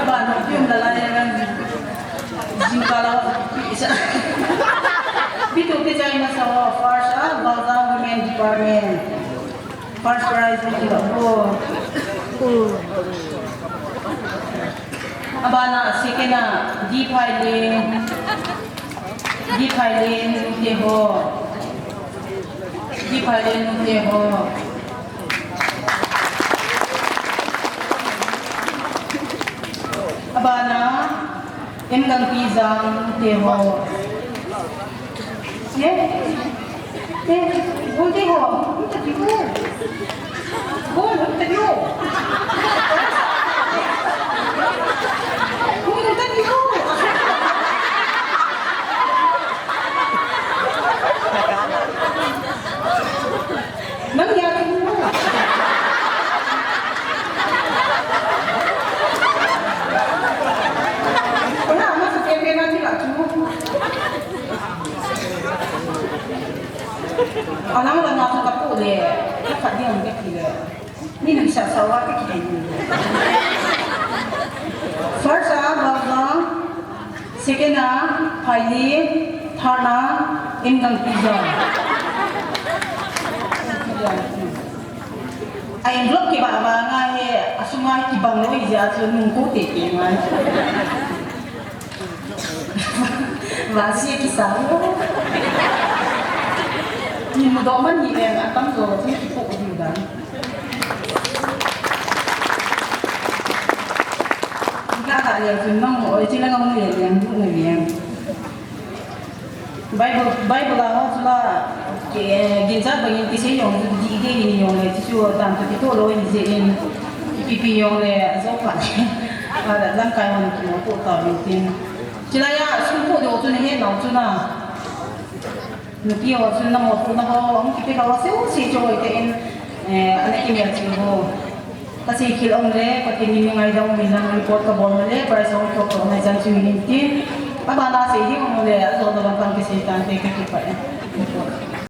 bạn học phim là lại kalau Bitu kerja ini sama first Balza Women Department first prize itu abana sekena di filing ho abana em gan pizza te ho ye te bol te ho ta ti ho bol ta ti ho bol ta ti ho nang ya ti ho Alam lang ako kapo le, kapag yung kikile. Ni nagsasawa kikile. First baga, second highly, third income pizza. Ay blok ki ba nga he, asuma ki bang lo ija so nungko tete man. Masih kisah. Ni muda man ni yang akan zo ni tipu udan. Kita tak ada jenang, orang ngomong yang tu yang. Bible lah, cuma ginza bagi kisah yang di ide ini yang le, tu dan tu itu loh ini yang pipi yang le, zopan. Ada dalam kain yang tu tahu mungkin. Cila ya, semua tu tu ni yang tu na. Nanti orang tu nama tu nama orang kita kalau sih coba itu anak ini yang tu. Kasi kilong le, pati ni ngay daw minang report ka bon le, para sa ko ko na jan suwinti. Aba na sa iyo mo le, so na lang pang kisita te ka kipa.